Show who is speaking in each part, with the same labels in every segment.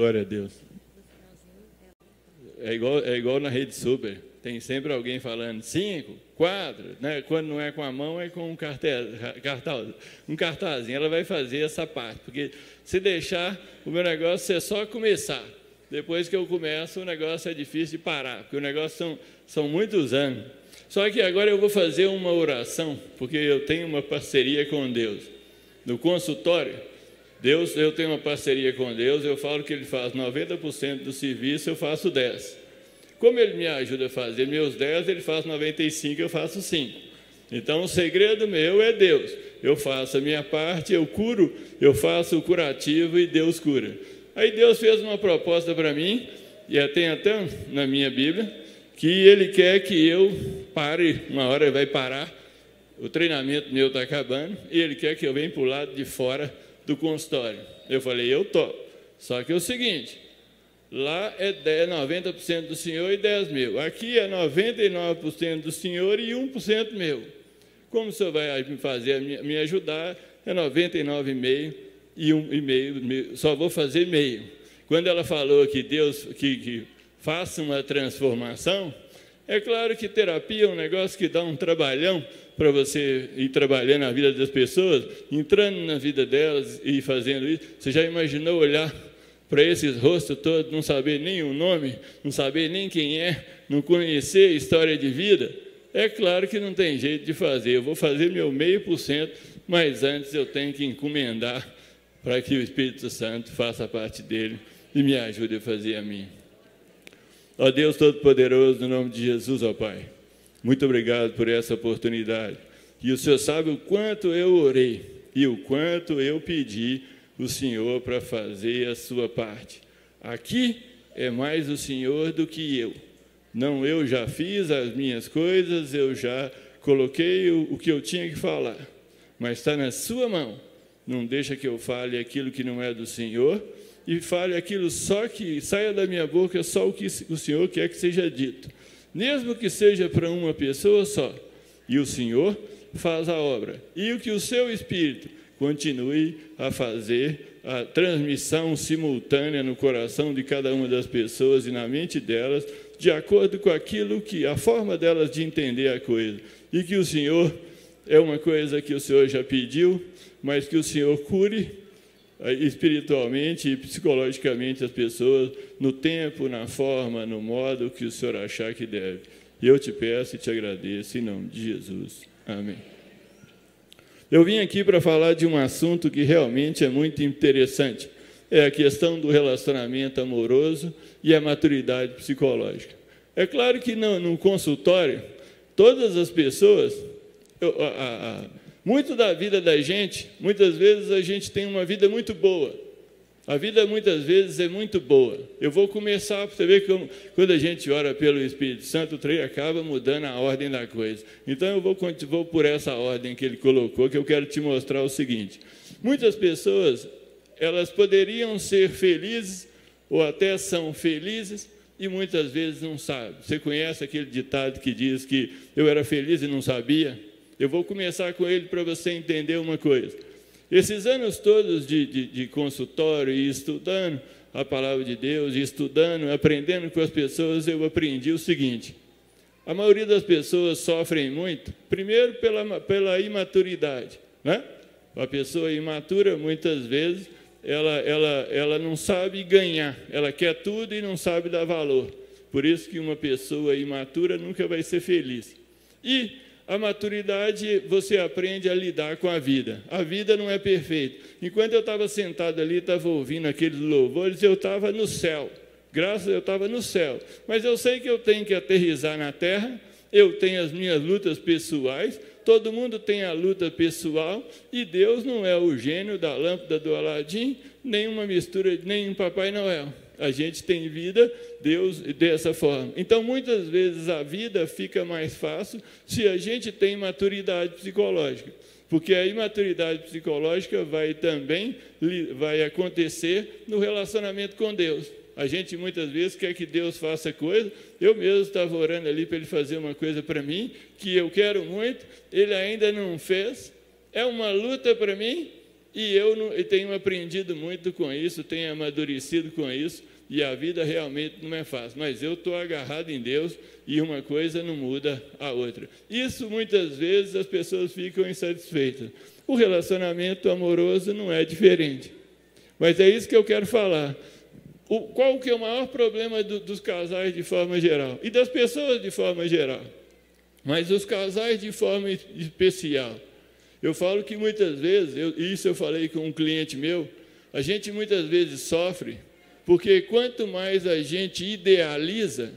Speaker 1: Glória a Deus. É igual na rede super. Tem sempre alguém falando 5, 4, né? Quando não é com a mão, é com um cartazinho. Ela vai fazer essa parte, porque se deixar, o meu negócio é só começar. Depois que eu começo, o negócio é difícil de parar, porque o negócio são muitos anos. Só que agora eu vou fazer uma oração, porque eu tenho uma parceria com Deus. No consultório, eu tenho uma parceria com Deus, eu falo que Ele faz 90% do serviço, eu faço 10%. Como Ele me ajuda a fazer meus 10%, Ele faz 95%, eu faço 5%. Então, o segredo meu é Deus. Eu faço a minha parte, eu curo, eu faço o curativo e Deus cura. Aí Deus fez uma proposta para mim, e tem até na minha Bíblia, que Ele quer que eu pare, uma hora Ele vai parar, o treinamento meu está acabando, e Ele quer que eu venha para o lado de fora do consultório. Eu falei, eu topo. Só que é o seguinte, lá é 90% do senhor e 10% meu. Aqui é 99% do senhor e 1% meu. Como o senhor vai me ajudar, é 99,5% e 1,5%, só vou fazer meio. Quando ela falou que Deus que faça uma transformação, é claro que terapia é um negócio que dá um trabalhão para você ir trabalhando na vida das pessoas, entrando na vida delas e fazendo isso. Você já imaginou olhar para esses rostos todos, não saber nem o nome, não saber nem quem é, não conhecer a história de vida? É claro que não tem jeito de fazer. Eu vou fazer meu 0,5%, mas antes eu tenho que encomendar para que o Espírito Santo faça a parte dele e me ajude a fazer a minha. Ó Deus Todo-Poderoso, no nome de Jesus, ó Pai, muito obrigado por essa oportunidade. E o Senhor sabe o quanto eu orei e o quanto eu pedi o Senhor para fazer a sua parte. Aqui é mais o Senhor do que eu. Não, eu já fiz as minhas coisas, eu já coloquei o que eu tinha que falar, mas está na sua mão. Não deixa que eu fale aquilo que não é do Senhor e fale aquilo só que saia da minha boca, só o que o Senhor quer que seja dito. Mesmo que seja para uma pessoa só. E o Senhor faz a obra. E o que o seu Espírito continue a fazer a transmissão simultânea no coração de cada uma das pessoas e na mente delas, de acordo com aquilo que, a forma delas de entender a coisa. E que o Senhor, é uma coisa que o Senhor já pediu, mas que o Senhor cure espiritualmente e psicologicamente as pessoas, no tempo, na forma, no modo que o Senhor achar que deve. E eu te peço e te agradeço, em nome de Jesus. Amém. Eu vim aqui para falar de um assunto que realmente é muito interessante. É a questão do relacionamento amoroso e a maturidade psicológica. É claro que no consultório, todas as pessoas, muito da vida da gente, muitas vezes a gente tem uma vida muito boa. A vida muitas vezes é muito boa. Eu vou começar, para você ver que quando a gente ora pelo Espírito Santo, o trem acaba mudando a ordem da coisa. Então eu vou por essa ordem que ele colocou, que eu quero te mostrar o seguinte. Muitas pessoas, elas poderiam ser felizes, ou até são felizes, e muitas vezes não sabem. Você conhece aquele ditado que diz que eu era feliz e não sabia? Eu vou começar com ele para você entender uma coisa. Esses anos todos de consultório e estudando a palavra de Deus, e estudando, aprendendo com as pessoas, eu aprendi o seguinte. A maioria das pessoas sofrem muito, primeiro pela imaturidade, né? A pessoa imatura, muitas vezes, ela não sabe ganhar, ela quer tudo e não sabe dar valor. Por isso que uma pessoa imatura nunca vai ser feliz. E a maturidade, você aprende a lidar com a vida. A vida não é perfeita. Enquanto eu estava sentado ali, estava ouvindo aqueles louvores, eu estava no céu. Graças a Deus, eu estava no céu. Mas eu sei que eu tenho que aterrissar na terra, eu tenho as minhas lutas pessoais, todo mundo tem a luta pessoal, e Deus não é o gênio da lâmpada do Aladim, nem uma mistura, nem um Papai Noel. A gente tem vida, Deus, dessa forma. Então, muitas vezes, a vida fica mais fácil se a gente tem maturidade psicológica. Porque a imaturidade psicológica vai acontecer no relacionamento com Deus. A gente, muitas vezes, quer que Deus faça coisa. Eu mesmo estava orando ali para Ele fazer uma coisa para mim, que eu quero muito, Ele ainda não fez. É uma luta para mim, E eu tenho aprendido muito com isso, tenho amadurecido com isso, e a vida realmente não é fácil. Mas eu estou agarrado em Deus e uma coisa não muda a outra. Isso, muitas vezes, as pessoas ficam insatisfeitas. O relacionamento amoroso não é diferente. Mas é isso que eu quero falar. Qual que é o maior problema dos casais de forma geral? E das pessoas de forma geral? Mas os casais de forma especial. Eu falo que muitas vezes, isso eu falei com um cliente meu, a gente muitas vezes sofre, porque quanto mais a gente idealiza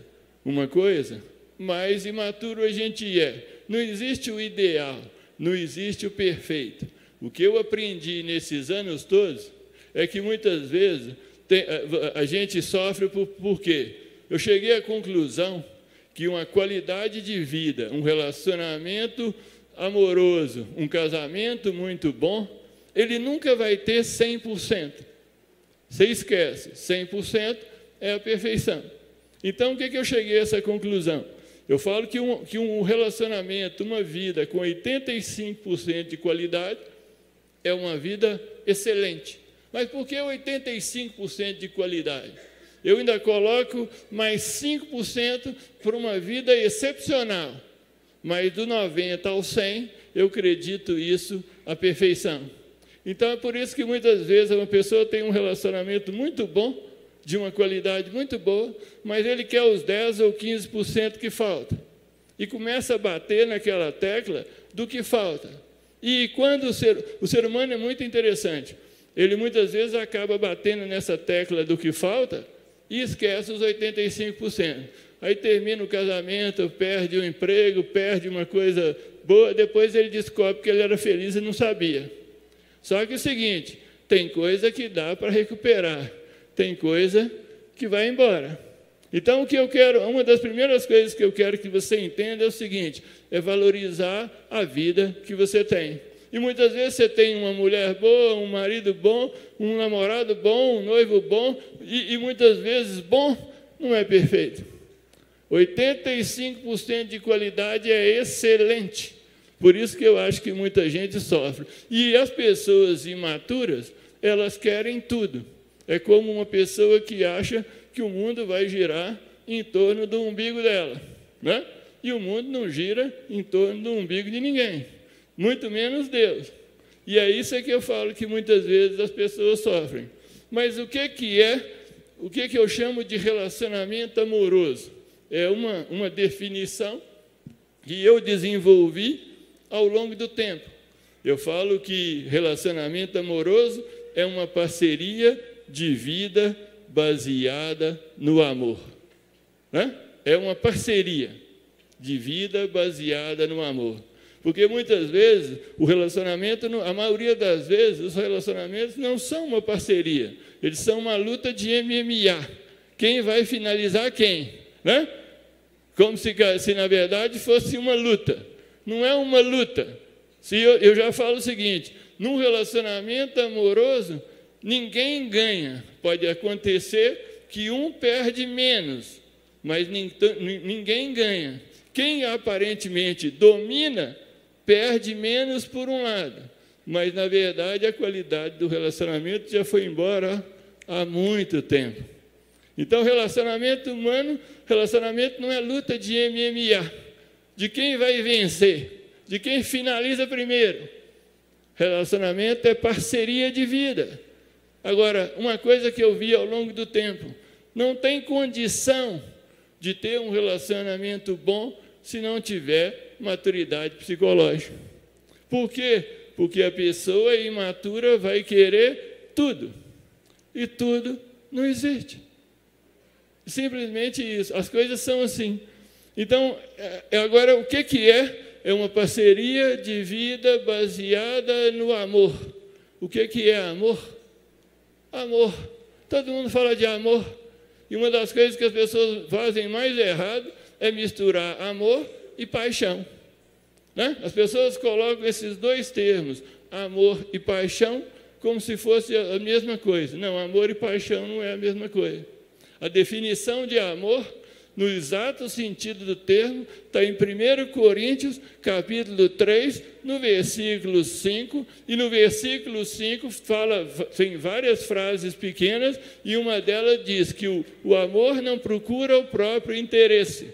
Speaker 1: uma coisa, mais imaturo a gente é. Não existe o ideal, não existe o perfeito. O que eu aprendi nesses anos todos é que muitas vezes a gente sofre por quê? Eu cheguei à conclusão que uma qualidade de vida, um relacionamento amoroso, um casamento muito bom, ele nunca vai ter 100%. Você esquece, 100% é a perfeição. Então, o que eu cheguei a essa conclusão? Eu falo que um relacionamento, uma vida com 85% de qualidade é uma vida excelente. Mas por que 85% de qualidade? Eu ainda coloco mais 5% para uma vida excepcional. Mas do 90 ao 100, eu acredito isso a perfeição. Então, é por isso que muitas vezes uma pessoa tem um relacionamento muito bom, de uma qualidade muito boa, mas ele quer os 10 ou 15% que falta. E começa a bater naquela tecla do que falta. E quando o ser humano é muito interessante, ele muitas vezes acaba batendo nessa tecla do que falta e esquece os 85%. Aí termina o casamento, perde o emprego, perde uma coisa boa, depois ele descobre que ele era feliz e não sabia. Só que é o seguinte, tem coisa que dá para recuperar, tem coisa que vai embora. Então, o que eu quero, uma das primeiras coisas que eu quero que você entenda é o seguinte, é valorizar a vida que você tem. E muitas vezes você tem uma mulher boa, um marido bom, um namorado bom, um noivo bom, e muitas vezes bom não é perfeito. 85% de qualidade é excelente. Por isso que eu acho que muita gente sofre. E as pessoas imaturas, elas querem tudo. É como uma pessoa que acha que o mundo vai girar em torno do umbigo dela, né? E o mundo não gira em torno do umbigo de ninguém, muito menos Deus. E é isso que eu falo que muitas vezes as pessoas sofrem. Mas o que eu chamo de relacionamento amoroso? É uma definição que eu desenvolvi ao longo do tempo. Eu falo que relacionamento amoroso é uma parceria de vida baseada no amor. Né? É uma parceria de vida baseada no amor. Porque muitas vezes o relacionamento, a maioria das vezes, os relacionamentos não são uma parceria, eles são uma luta de MMA. Quem vai finalizar quem? Né? Como se na verdade fosse uma luta. Não é uma luta. Eu já falo o seguinte, num relacionamento amoroso, ninguém ganha. Pode acontecer que um perde menos, mas ninguém ganha. Quem aparentemente domina, perde menos por um lado, mas, na verdade, a qualidade do relacionamento já foi embora há muito tempo. Então, relacionamento humano, relacionamento não é luta de MMA, de quem vai vencer, de quem finaliza primeiro. Relacionamento é parceria de vida. Agora, uma coisa que eu vi ao longo do tempo, não tem condição de ter um relacionamento bom se não tiver maturidade psicológica. Por quê? Porque a pessoa imatura vai querer tudo. E tudo não existe. Simplesmente isso. As coisas são assim. Então, agora, o que é? É uma parceria de vida baseada no amor. O que é amor? Amor. Todo mundo fala de amor. E uma das coisas que as pessoas fazem mais errado é misturar amor e paixão. Né? As pessoas colocam esses dois termos, amor e paixão, como se fosse a mesma coisa. Não, amor e paixão não é a mesma coisa. A definição de amor no exato sentido do termo, está em 1 Coríntios, capítulo 3, no versículo 5, e no versículo 5 tem várias frases pequenas, e uma delas diz que o amor não procura o próprio interesse.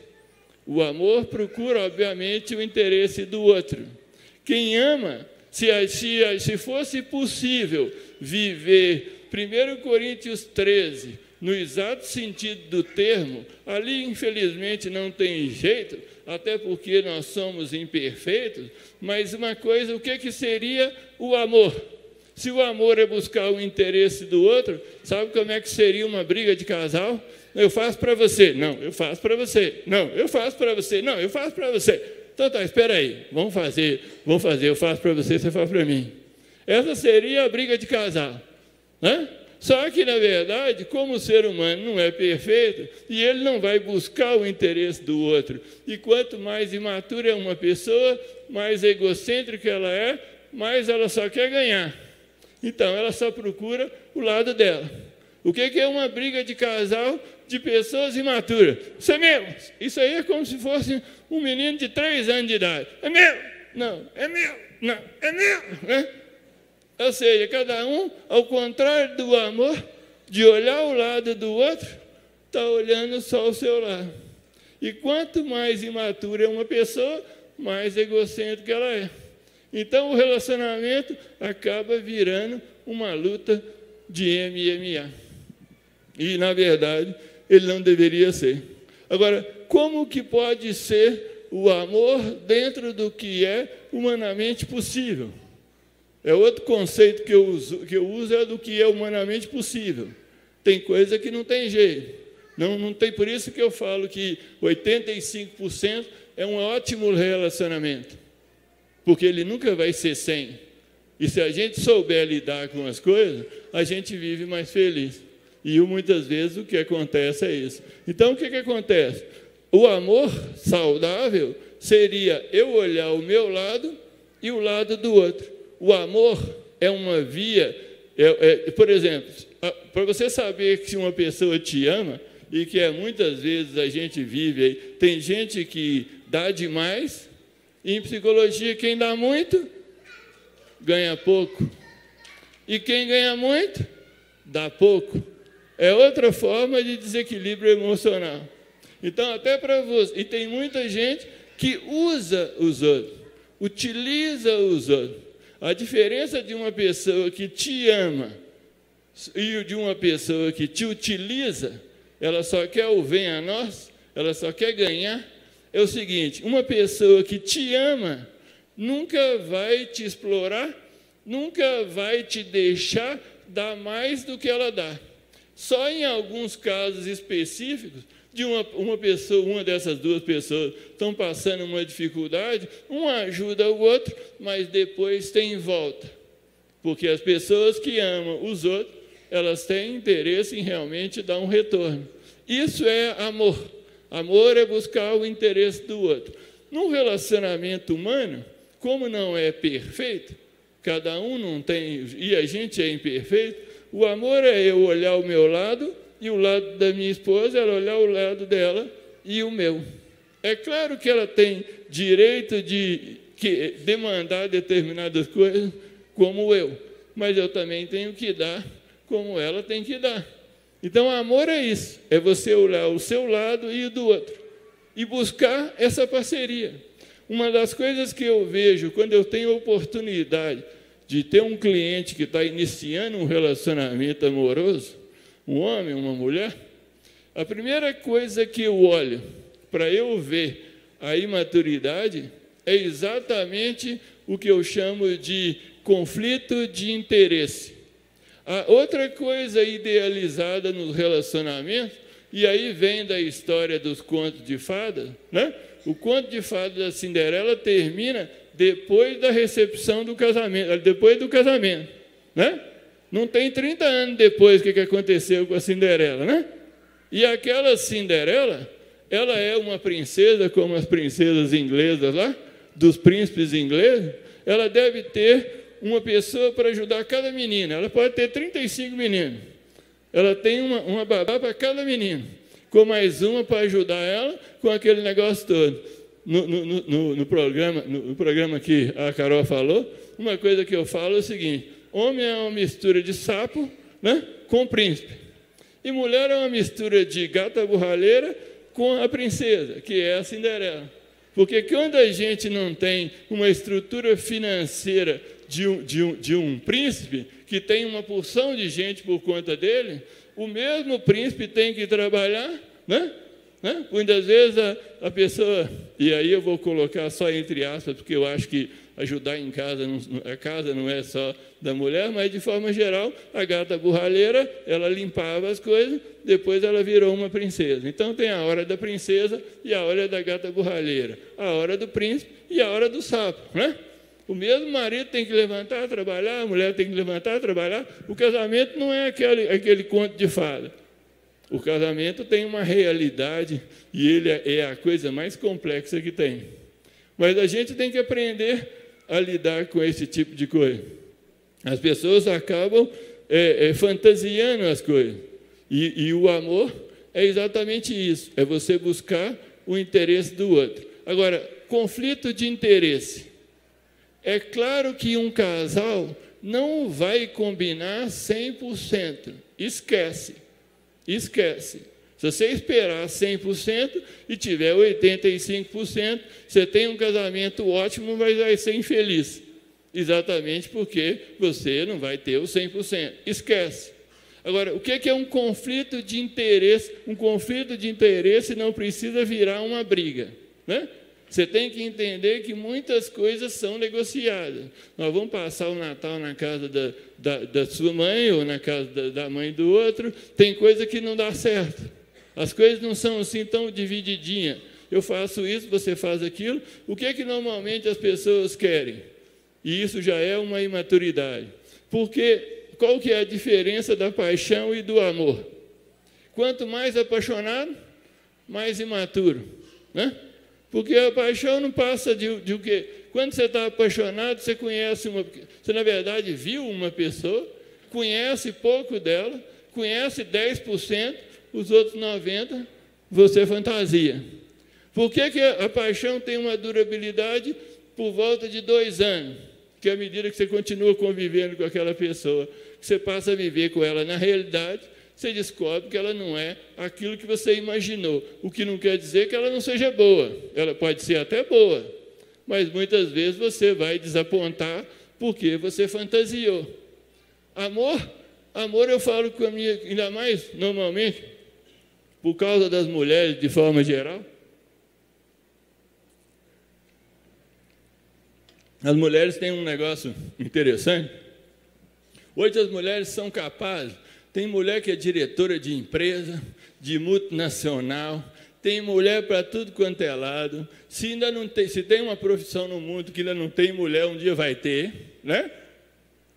Speaker 1: O amor procura, obviamente, o interesse do outro. Quem ama, se fosse possível viver 1 Coríntios 13, no exato sentido do termo, ali, infelizmente, não tem jeito, até porque nós somos imperfeitos, mas uma coisa, o que seria o amor? Se o amor é buscar o interesse do outro, sabe como é que seria uma briga de casal? Eu faço para você. Não, eu faço para você. Não, eu faço para você. Não, eu faço para você. Então tá, espera aí. Vamos fazer. Eu faço para você, você faz para mim. Essa seria a briga de casal, né? Só que, na verdade, como o ser humano não é perfeito, e ele não vai buscar o interesse do outro, e quanto mais imatura é uma pessoa, mais egocêntrica ela é, mais ela só quer ganhar. Então, ela só procura o lado dela. O que é uma briga de casal de pessoas imaturas? Isso é meu. Isso aí é como se fosse um menino de 3 anos de idade. É meu. Não, é meu. Não, é meu. Né? Ou seja, cada um, ao contrário do amor, de olhar o lado do outro, está olhando só o seu lado. E quanto mais imatura é uma pessoa, mais egocêntrica ela é. Então, o relacionamento acaba virando uma luta de MMA. E, na verdade, ele não deveria ser. Agora, como que pode ser o amor dentro do que é humanamente possível? É outro conceito que eu uso é do que é humanamente possível. Tem coisa que não tem jeito. Não tem, por isso que eu falo que 85% é um ótimo relacionamento. Porque ele nunca vai ser 100%. E se a gente souber lidar com as coisas, a gente vive mais feliz. E muitas vezes o que acontece é isso. Então, o que acontece? O amor saudável seria eu olhar o meu lado e o lado do outro. O amor é uma via, por exemplo, para você saber que uma pessoa te ama, e que muitas vezes a gente vive aí, tem gente que dá demais, e em psicologia quem dá muito, ganha pouco. E quem ganha muito, dá pouco. É outra forma de desequilíbrio emocional. Então, até para você, e tem muita gente que usa os outros, utiliza os outros. A diferença de uma pessoa que te ama e de uma pessoa que te utiliza, ela só quer o bem a nós, ela só quer ganhar, é o seguinte: uma pessoa que te ama nunca vai te explorar, nunca vai te deixar dar mais do que ela dá. Só em alguns casos específicos, de uma dessas duas pessoas estão passando uma dificuldade, um ajuda o outro, mas depois tem volta. Porque as pessoas que amam os outros, elas têm interesse em realmente dar um retorno. Isso é amor. Amor é buscar o interesse do outro. Num relacionamento humano, como não é perfeito, cada um não tem, e a gente é imperfeito, o amor é eu olhar o meu lado e o lado da minha esposa, ela olhar o lado dela e o meu. É claro que ela tem direito de demandar determinadas coisas como eu, mas eu também tenho que dar como ela tem que dar. Então, amor é isso, é você olhar o seu lado e o do outro, e buscar essa parceria. Uma das coisas que eu vejo, quando eu tenho a oportunidade de ter um cliente que está iniciando um relacionamento amoroso, um homem, uma mulher, a primeira coisa que eu olho para eu ver a imaturidade é exatamente o que eu chamo de conflito de interesse. A outra coisa idealizada nos relacionamentos, e aí vem da história dos contos de fadas, né? O conto de fadas da Cinderela termina depois da recepção do casamento, depois do casamento, né? Não tem 30 anos depois o que aconteceu com a Cinderela, né? E aquela Cinderela, ela é uma princesa, como as princesas inglesas lá, dos príncipes ingleses, ela deve ter uma pessoa para ajudar cada menina. Ela pode ter 35 meninos. Ela tem uma babá para cada menino. com mais uma para ajudar ela com aquele negócio todo. No programa que a Carol falou, uma coisa que eu falo é o seguinte: homem é uma mistura de sapo, né, com príncipe. E mulher é uma mistura de gata borralheira com a princesa, que é a Cinderela. Porque quando a gente não tem uma estrutura financeira de um príncipe, que tem uma porção de gente por conta dele, o mesmo príncipe tem que trabalhar, né? Muitas vezes a pessoa, e aí eu vou colocar só entre aspas, porque eu acho que ajudar em casa, a casa não é só da mulher, mas de forma geral, a gata borralheira, ela limpava as coisas, depois ela virou uma princesa. Então tem a hora da princesa e a hora da gata borralheira, a hora do príncipe e a hora do sapo, né? O mesmo marido tem que levantar, trabalhar, a mulher tem que levantar, trabalhar. O casamento não é aquele conto de fada. O casamento tem uma realidade e ele é a coisa mais complexa que tem. Mas a gente tem que aprender a lidar com esse tipo de coisa. As pessoas acabam fantasiando as coisas. E o amor é exatamente isso, é você buscar o interesse do outro. Agora, conflito de interesse. É claro que um casal não vai combinar 100%. Esquece. Se você esperar 100% e tiver 85%, você tem um casamento ótimo, mas vai ser infeliz. Exatamente porque você não vai ter o 100%. Esquece. Agora, o que é um conflito de interesse? Um conflito de interesse não precisa virar uma briga, né? Você tem que entender que muitas coisas são negociadas. Nós vamos passar o Natal na casa da sua mãe ou na casa da mãe do outro. Tem coisa que não dá certo. As coisas não são assim tão divididinhas. Eu faço isso, você faz aquilo. O que é que normalmente as pessoas querem? E isso já é uma imaturidade. Porque qual que é a diferença da paixão e do amor? Quanto mais apaixonado, mais imaturo, né? Porque a paixão não passa de o quê? Quando você está apaixonado, você conhece você, na verdade, viu uma pessoa, conhece pouco dela, conhece 10%, os outros 90%, você fantasia. Por que a paixão tem uma durabilidade por volta de 2 anos? Que à medida que você continua convivendo com aquela pessoa, que você passa a viver com ela na realidade, você descobre que ela não é aquilo que você imaginou. O que não quer dizer que ela não seja boa. Ela pode ser até boa, mas muitas vezes você vai desapontar porque você fantasiou. Amor eu falo com a minha, ainda mais, normalmente, por causa das mulheres de forma geral. As mulheres têm um negócio interessante. Hoje as mulheres são capazes. Tem mulher que é diretora de empresa, de multinacional, tem mulher para tudo quanto é lado. Se tem uma profissão no mundo que ainda não tem mulher, um dia vai ter, né?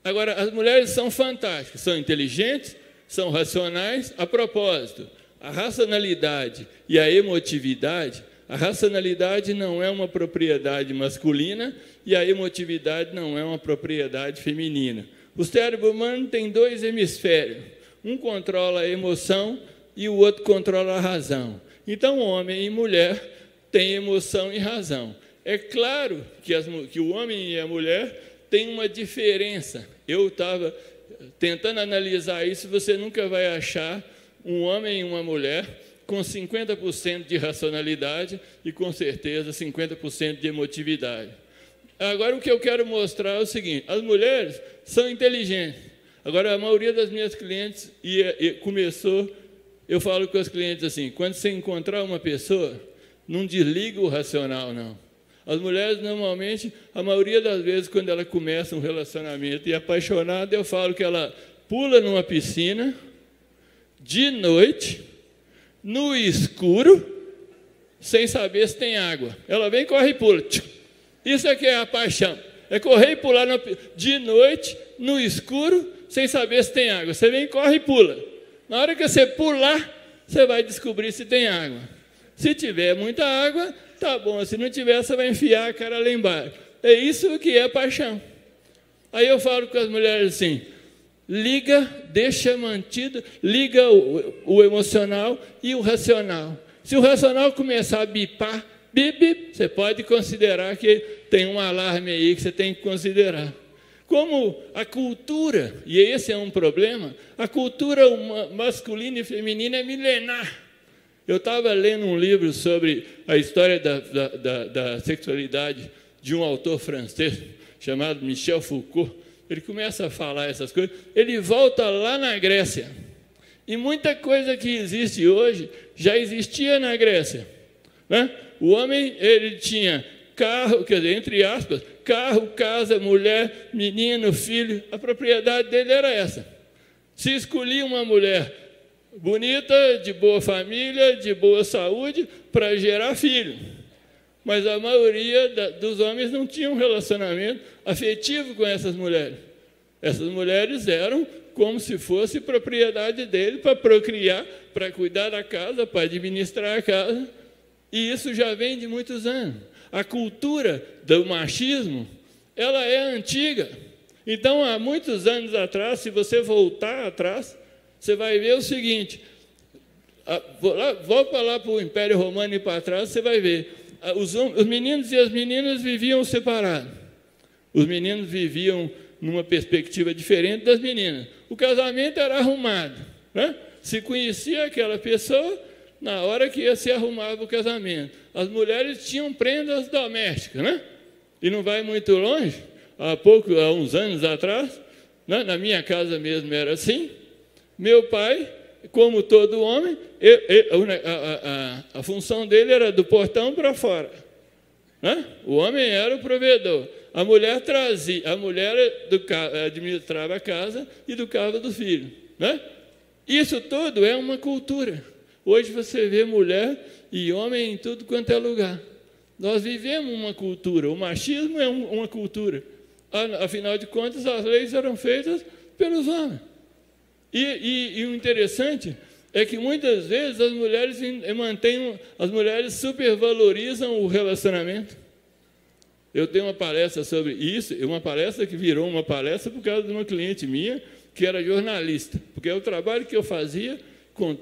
Speaker 1: Agora, as mulheres são fantásticas, são inteligentes, são racionais. A propósito, a racionalidade e a emotividade, a racionalidade não é uma propriedade masculina e a emotividade não é uma propriedade feminina. O cérebro humano tem 2 hemisférios. Um controla a emoção e o outro controla a razão. Então, homem e mulher têm emoção e razão. É claro que o homem e a mulher têm uma diferença. Eu estava tentando analisar isso, você nunca vai achar um homem e uma mulher com 50% de racionalidade e, com certeza, 50% de emotividade. Agora, o que eu quero mostrar é o seguinte: as mulheres são inteligentes. Agora, a maioria das minhas clientes eu falo com as clientes assim: quando você encontrar uma pessoa, não desliga o racional, não. As mulheres, normalmente, a maioria das vezes, quando ela começa um relacionamento e é apaixonada, eu falo que ela pula numa piscina, de noite, no escuro, sem saber se tem água. Ela vem, corre e pula. Isso aqui é a paixão. É correr e pular de noite, no escuro, sem saber se tem água. Você vem, corre e pula. Na hora que você pular, você vai descobrir se tem água. Se tiver muita água, tá bom. Se não tiver, você vai enfiar a cara lá embaixo. É isso que é paixão. Aí eu falo com as mulheres assim: liga, deixa mantido, liga o emocional e o racional. Se o racional começar a bipar, bip, bip, você pode considerar que tem um alarme aí que você tem que considerar. Como a cultura, e esse é um problema, a cultura masculina e feminina é milenar. Eu estava lendo um livro sobre a história da sexualidade de um autor francês chamado Michel Foucault. Ele começa a falar essas coisas, ele volta lá na Grécia. E muita coisa que existe hoje já existia na Grécia, né? O homem, ele tinha carro, quer dizer, entre aspas, carro, casa, mulher, menino, filho, a propriedade dele era essa. Se escolhia uma mulher bonita, de boa família, de boa saúde, para gerar filho. Mas a maioria dos homens não tinha um relacionamento afetivo com essas mulheres. Essas mulheres eram como se fosse propriedade dele para procriar, para cuidar da casa, para administrar a casa. E isso já vem de muitos anos. A cultura do machismo, ela é antiga. Então, há muitos anos atrás, se você voltar atrás, você vai ver o seguinte, volta lá para o Império Romano e para trás, você vai ver, os meninos e as meninas viviam separados. Os meninos viviam numa perspectiva diferente das meninas. O casamento era arrumado, né? Se conhecia aquela pessoa na hora que se arrumava o casamento. As mulheres tinham prendas domésticas, né? E não vai muito longe, há uns anos atrás, né? Na minha casa mesmo era assim. Meu pai, como todo homem, a função dele era do portão para fora, né? O homem era o provedor. A mulher administrava a casa e educava do filho, né? Isso tudo é uma cultura. Hoje você vê mulher e homem em tudo quanto é lugar. Nós vivemos uma cultura. O machismo é uma cultura. Afinal de contas, as leis eram feitas pelos homens. E o interessante é que muitas vezes as mulheres supervalorizam o relacionamento. Eu tenho uma palestra sobre isso, uma palestra que virou uma palestra por causa de uma cliente minha, que era jornalista, porque é o trabalho que eu fazia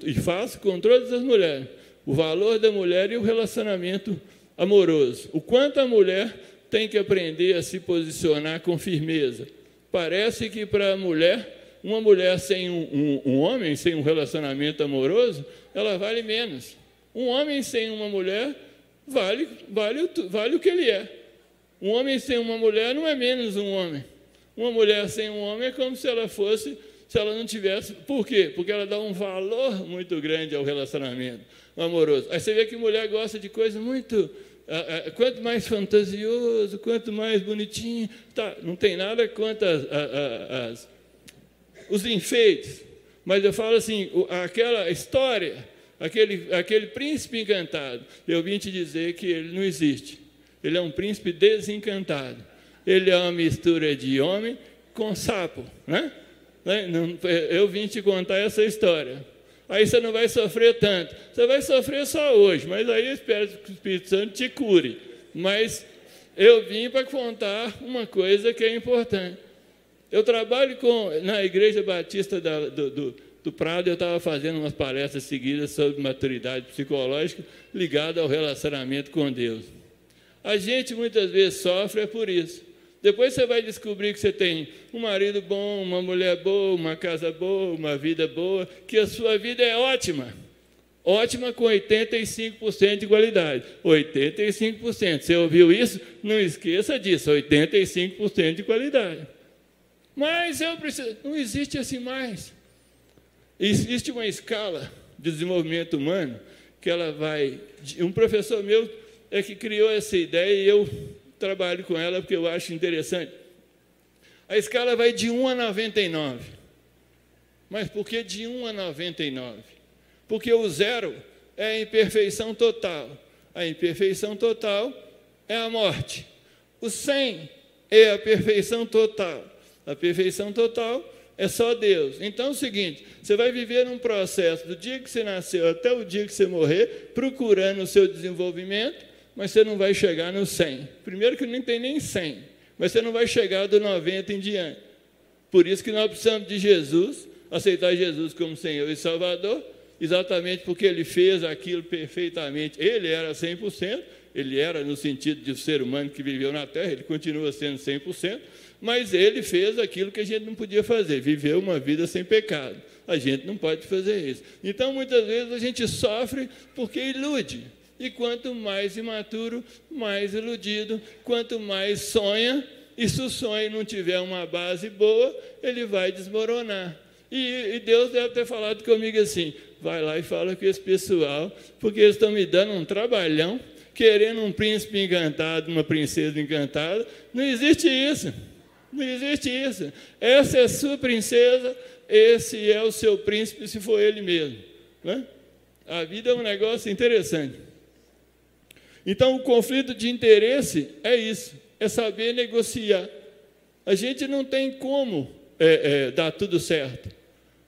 Speaker 1: e faço com todas as mulheres, o valor da mulher e o relacionamento amoroso. O quanto a mulher tem que aprender a se posicionar com firmeza. Parece que para a mulher, uma mulher sem um homem, sem um relacionamento amoroso, ela vale menos. Um homem sem uma mulher vale o que ele é. Um homem sem uma mulher não é menos um homem. Uma mulher sem um homem é como se ela não tivesse. Por quê? Porque ela dá um valor muito grande ao relacionamento amoroso. Aí você vê que mulher gosta de coisa muito... Quanto mais fantasioso, quanto mais bonitinho... Tá, não tem nada contra os enfeites. Mas eu falo assim, aquela história, aquele príncipe encantado, eu vim te dizer que ele não existe. Ele é um príncipe desencantado. Ele é uma mistura de homem com sapo, né? Eu vim te contar essa história. Aí você não vai sofrer tanto. Você vai sofrer só hoje, mas aí eu espero que o Espírito Santo te cure. Mas eu vim para contar uma coisa que é importante. Eu trabalho na Igreja Batista do Prado, eu estava fazendo umas palestras seguidas sobre maturidade psicológica ligada ao relacionamento com Deus. A gente muitas vezes sofre por isso. Depois você vai descobrir que você tem um marido bom, uma mulher boa, uma casa boa, uma vida boa, que a sua vida é ótima. Ótima com 85% de qualidade. 85%. Você ouviu isso? Não esqueça disso, 85% de qualidade. Mas não existe assim mais. Existe uma escala de desenvolvimento humano que ela vai... Um professor meu é que criou essa ideia e eu trabalho com ela porque eu acho interessante. A escala vai de 1 a 99. Mas por que de 1 a 99? Porque o 0 é a imperfeição total. A imperfeição total é a morte. O 100 é a perfeição total. A perfeição total é só Deus. Então é o seguinte, você vai viver um processo do dia que você nasceu até o dia que você morrer, procurando o seu desenvolvimento, mas você não vai chegar no 100. Primeiro que não tem nem 100, mas você não vai chegar do 90 em diante. Por isso que nós precisamos de Jesus, aceitar Jesus como Senhor e Salvador, exatamente porque Ele fez aquilo perfeitamente. Ele era 100%, Ele era no sentido de ser humano que viveu na Terra, Ele continua sendo 100%, mas Ele fez aquilo que a gente não podia fazer, viveu uma vida sem pecado. A gente não pode fazer isso. Então, muitas vezes, a gente sofre porque ilude. E quanto mais imaturo, mais iludido. Quanto mais sonha, e se o sonho não tiver uma base boa, ele vai desmoronar. E Deus deve ter falado comigo assim, vai lá e fala com esse pessoal, porque eles estão me dando um trabalhão, querendo um príncipe encantado, uma princesa encantada. Não existe isso. Não existe isso. Essa é a sua princesa, esse é o seu príncipe, se for ele mesmo. Né? A vida é um negócio interessante. Então, o conflito de interesse é isso, é saber negociar. A gente não tem como dar tudo certo.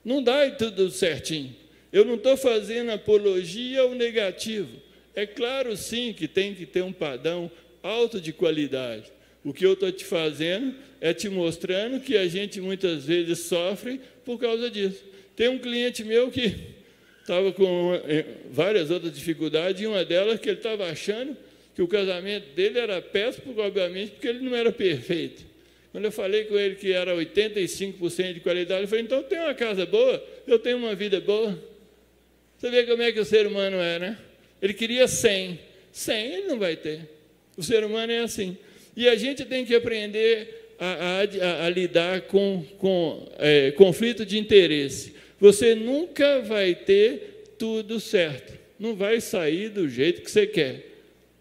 Speaker 1: Não dá tudo certinho. Eu não estou fazendo apologia ao negativo. É claro, sim, que tem que ter um padrão alto de qualidade. O que eu estou te fazendo é te mostrando que a gente muitas vezes sofre por causa disso. Tem um cliente meu que estava com várias outras dificuldades, e uma delas que ele estava achando que o casamento dele era péssimo, obviamente, porque ele não era perfeito. Quando eu falei com ele que era 85% de qualidade, ele falou, então eu tenho uma casa boa, eu tenho uma vida boa. Você vê como é que o ser humano é, né? Ele queria 100. 100 ele não vai ter. O ser humano é assim. E a gente tem que aprender a lidar com conflito de interesse. Você nunca vai ter tudo certo. Não vai sair do jeito que você quer.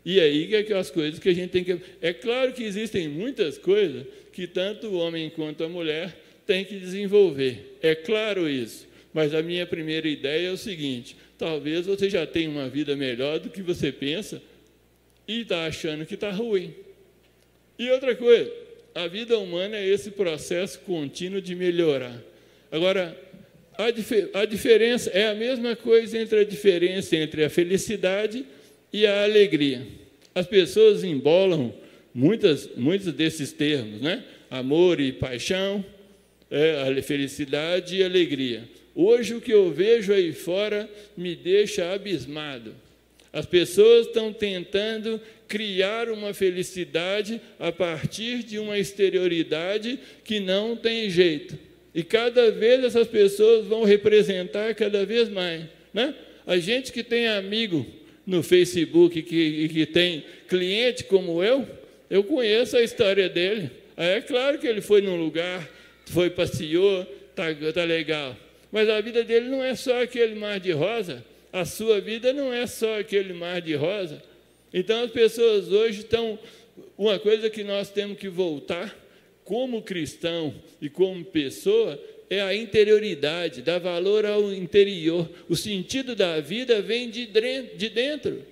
Speaker 1: E aí que é aquelas coisas que a gente tem que... É claro que existem muitas coisas que tanto o homem quanto a mulher têm que desenvolver. É claro isso. Mas a minha primeira ideia é o seguinte, talvez você já tenha uma vida melhor do que você pensa e está achando que está ruim. E outra coisa, a vida humana é esse processo contínuo de melhorar. Agora, a diferença é a mesma coisa entre a diferença entre a felicidade e a alegria. As pessoas embolam muitos desses termos, né? Amor e paixão, a felicidade e a alegria. Hoje, o que eu vejo aí fora me deixa abismado. As pessoas estão tentando criar uma felicidade a partir de uma exterioridade que não tem jeito. E cada vez essas pessoas vão representar cada vez mais. Né? A gente que tem amigo no Facebook e que tem cliente como eu conheço a história dele. É claro que ele foi num lugar, passeou, tá legal. Mas a vida dele não é só aquele mar de rosa. A sua vida não é só aquele mar de rosa. Então, as pessoas hoje estão... Uma coisa que nós temos que voltar, como cristão e como pessoa, é a interioridade, dar valor ao interior. O sentido da vida vem de dentro.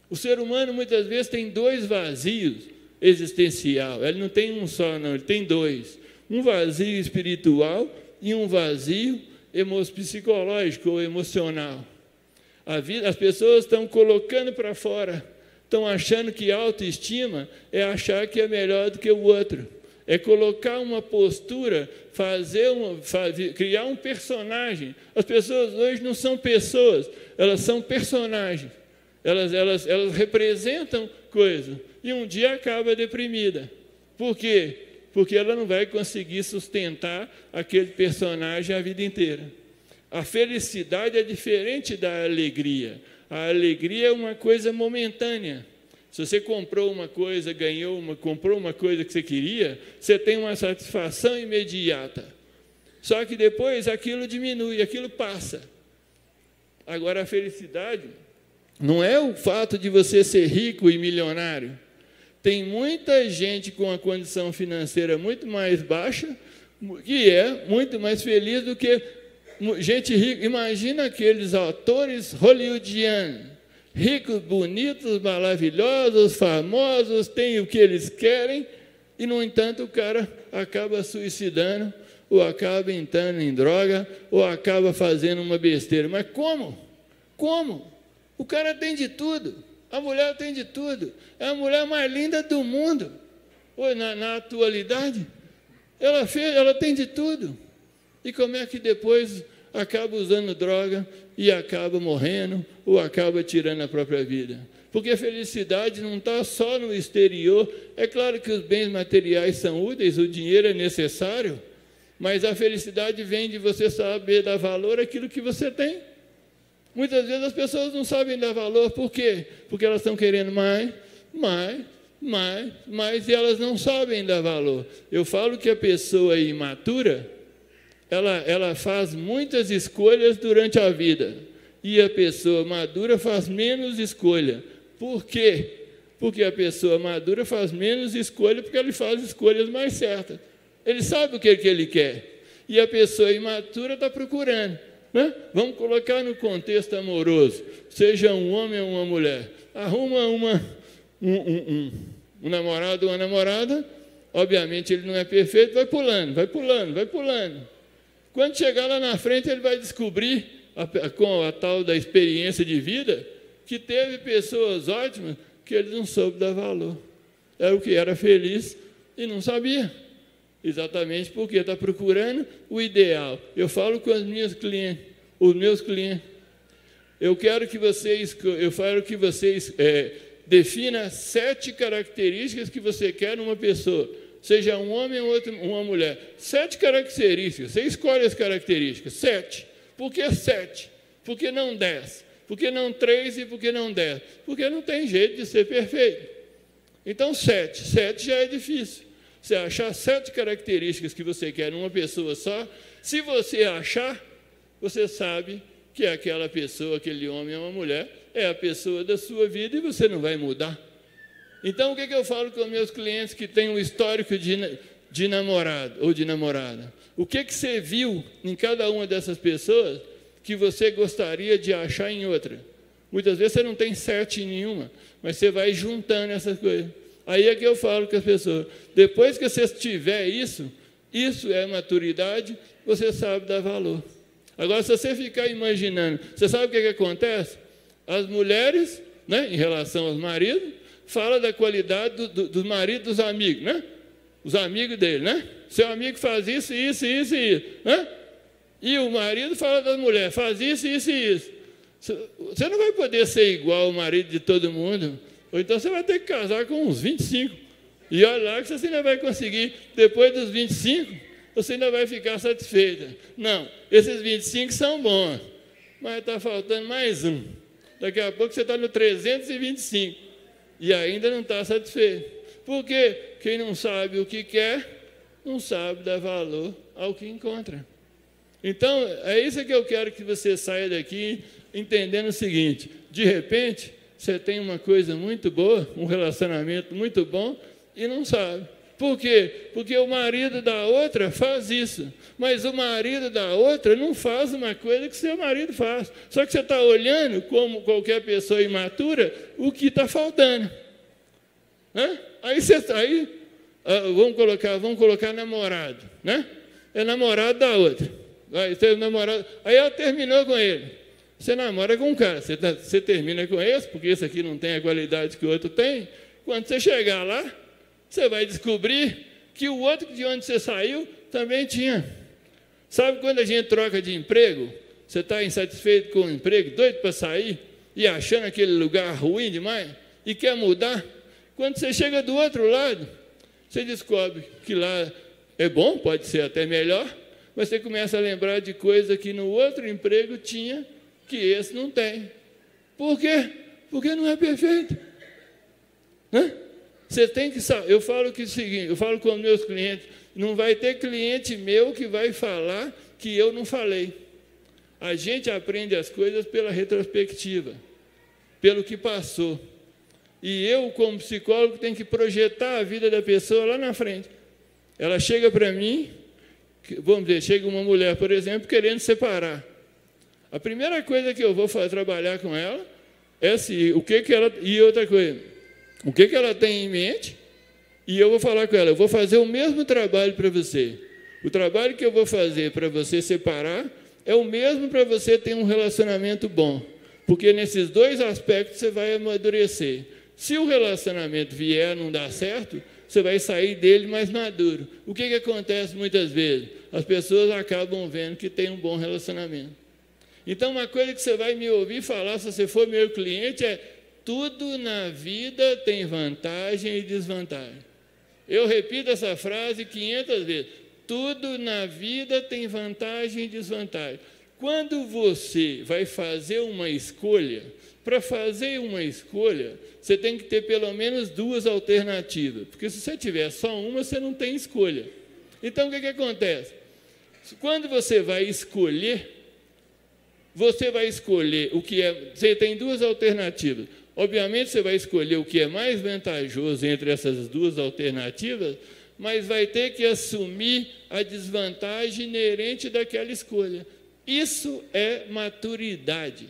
Speaker 1: O ser humano, muitas vezes, tem dois vazios existenciais. Ele não tem um só, não. Ele tem dois. Um vazio espiritual e um vazio psicológico ou emocional. As pessoas estão colocando para fora, estão achando que autoestima é achar que é melhor do que o outro, é colocar uma postura, criar um personagem. As pessoas hoje não são pessoas, elas são personagens, elas representam coisas, e um dia acaba deprimida. Por quê? Porque ela não vai conseguir sustentar aquele personagem a vida inteira. A felicidade é diferente da alegria. A alegria é uma coisa momentânea. Se você comprou uma coisa, comprou uma coisa que você queria, você tem uma satisfação imediata. Só que depois aquilo diminui, aquilo passa. Agora, a felicidade não é o fato de você ser rico e milionário. Tem muita gente com a condição financeira muito mais baixa que é muito mais feliz do que gente rica. Imagina aqueles atores hollywoodianos, ricos, bonitos, maravilhosos, famosos, têm o que eles querem, e, no entanto, o cara acaba suicidando, ou acaba entrando em droga, ou acaba fazendo uma besteira. Mas como? Como? O cara tem de tudo. A mulher tem de tudo. É a mulher mais linda do mundo. Ou na atualidade, Ela tem de tudo. E como é que depois acaba usando droga e acaba morrendo ou acaba tirando a própria vida? Porque a felicidade não está só no exterior. É claro que os bens materiais são úteis, o dinheiro é necessário, mas a felicidade vem de você saber dar valor àquilo que você tem. Muitas vezes as pessoas não sabem dar valor. Por quê? Porque elas estão querendo mais, e elas não sabem dar valor. Eu falo que a pessoa imatura, ela faz muitas escolhas durante a vida, e a pessoa madura faz menos escolha. Por quê? Porque a pessoa madura faz menos escolha, porque ele faz escolhas mais certas. Ele sabe o que ele quer. E a pessoa imatura está procurando. Né? Vamos colocar no contexto amoroso. Seja um homem ou uma mulher. Arruma um namorado ou uma namorada. Obviamente ele não é perfeito, vai pulando. Quando chegar lá na frente, ele vai descobrir, com a tal da experiência de vida, que teve pessoas ótimas que ele não soube dar valor. Era o que era feliz e não sabia. Exatamente porque está procurando o ideal. Eu falo com os meus clientes, eu quero que vocês defina 7 características que você quer numa pessoa, seja um homem ou uma mulher. 7 características, você escolhe as características, 7. Por que 7? Por que não 10? Por que não 3 e por que não 10? Porque não tem jeito de ser perfeito. Então, 7 já é difícil. Você achar 7 características que você quer numa pessoa só, se você achar, você sabe que aquela pessoa, aquele homem ou uma mulher, é a pessoa da sua vida e você não vai mudar. Então, o que eu falo com meus clientes que têm um histórico de namorado ou de namorada? O que você viu em cada uma dessas pessoas que você gostaria de achar em outra? Muitas vezes você não tem 7 em nenhuma, mas você vai juntando essas coisas. Aí é que eu falo com as pessoas, depois que você tiver isso é maturidade, você sabe dar valor. Agora, se você ficar imaginando, você sabe o que acontece? As mulheres, né, em relação aos maridos, falam da qualidade dos maridos dos amigos, né? Os amigos dele, né? Seu amigo faz isso, né? E o marido fala da mulher, faz isso. Você não vai poder ser igual ao marido de todo mundo. Ou então você vai ter que casar com uns 25. E olha lá que você ainda vai conseguir, depois dos 25, você ainda vai ficar satisfeita. Não, esses 25 são bons, mas está faltando mais um. Daqui a pouco você está no 325 e ainda não está satisfeito. Porque quem não sabe o que quer, não sabe dar valor ao que encontra. Então, é isso que eu quero que você saia daqui entendendo o seguinte: de repente, você tem uma coisa muito boa, um relacionamento muito bom, e não sabe. Por quê? Porque o marido da outra faz isso, mas o marido da outra não faz uma coisa que seu marido faz. Só que você está olhando, como qualquer pessoa imatura, o que está faltando. Né? Vamos colocar namorado, né? É namorado da outra. Aí ela terminou com ele. Você namora com um cara, você termina com esse, porque esse aqui não tem a qualidade que o outro tem. Quando você chegar lá, você vai descobrir que o outro de onde você saiu também tinha. Sabe quando a gente troca de emprego? Você está insatisfeito com o emprego, doido para sair, e achando aquele lugar ruim demais, e quer mudar? Quando você chega do outro lado, você descobre que lá é bom, pode ser até melhor, mas você começa a lembrar de coisa que no outro emprego tinha, que esse não tem. Por quê? Porque não é perfeito. Né? Você tem que saber. Eu falo que é o seguinte, eu falo com os meus clientes, não vai ter cliente meu que vai falar que eu não falei. A gente aprende as coisas pela retrospectiva, pelo que passou. E eu, como psicólogo, tenho que projetar a vida da pessoa lá na frente. Ela chega para mim, vamos dizer, chega uma mulher, por exemplo, querendo separar. A primeira coisa que eu vou trabalhar com ela é o que ela... E outra coisa, o que ela tem em mente, e eu vou falar com ela, eu vou fazer o mesmo trabalho para você. O trabalho que eu vou fazer para você separar é o mesmo para você ter um relacionamento bom. Porque nesses 2 aspectos você vai amadurecer. Se o relacionamento vier a não dar certo, você vai sair dele mais maduro. O que acontece muitas vezes? As pessoas acabam vendo que tem um bom relacionamento. Então, uma coisa que você vai me ouvir falar, se você for meu cliente, é: tudo na vida tem vantagem e desvantagem. Eu repito essa frase 500 vezes. Tudo na vida tem vantagem e desvantagem. Quando você vai fazer uma escolha, para fazer uma escolha, você tem que ter pelo menos 2 alternativas, porque se você tiver só uma, você não tem escolha. Então, o que acontece? Quando você vai escolher o que é... Você tem 2 alternativas. Obviamente, você vai escolher o que é mais vantajoso entre essas 2 alternativas, mas vai ter que assumir a desvantagem inerente daquela escolha. Isso é maturidade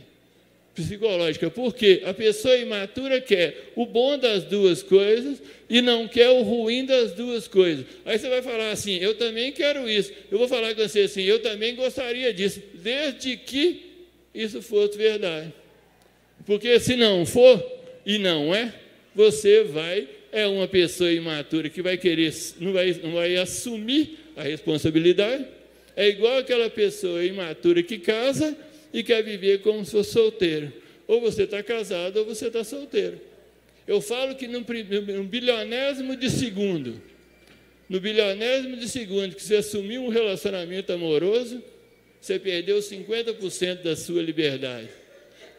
Speaker 1: psicológica, porque a pessoa imatura quer o bom das 2 coisas e não quer o ruim das 2 coisas. Aí você vai falar assim: eu também quero isso. Eu vou falar com você assim: eu também gostaria disso, desde que isso fosse verdade. Porque se não for, e não é, você é uma pessoa imatura que vai querer, não vai assumir a responsabilidade. É igual aquela pessoa imatura que casa e quer viver como se fosse solteiro. Ou você está casado ou você está solteiro. Eu falo que no bilionésimo de segundo que você assumiu um relacionamento amoroso, você perdeu 50% da sua liberdade.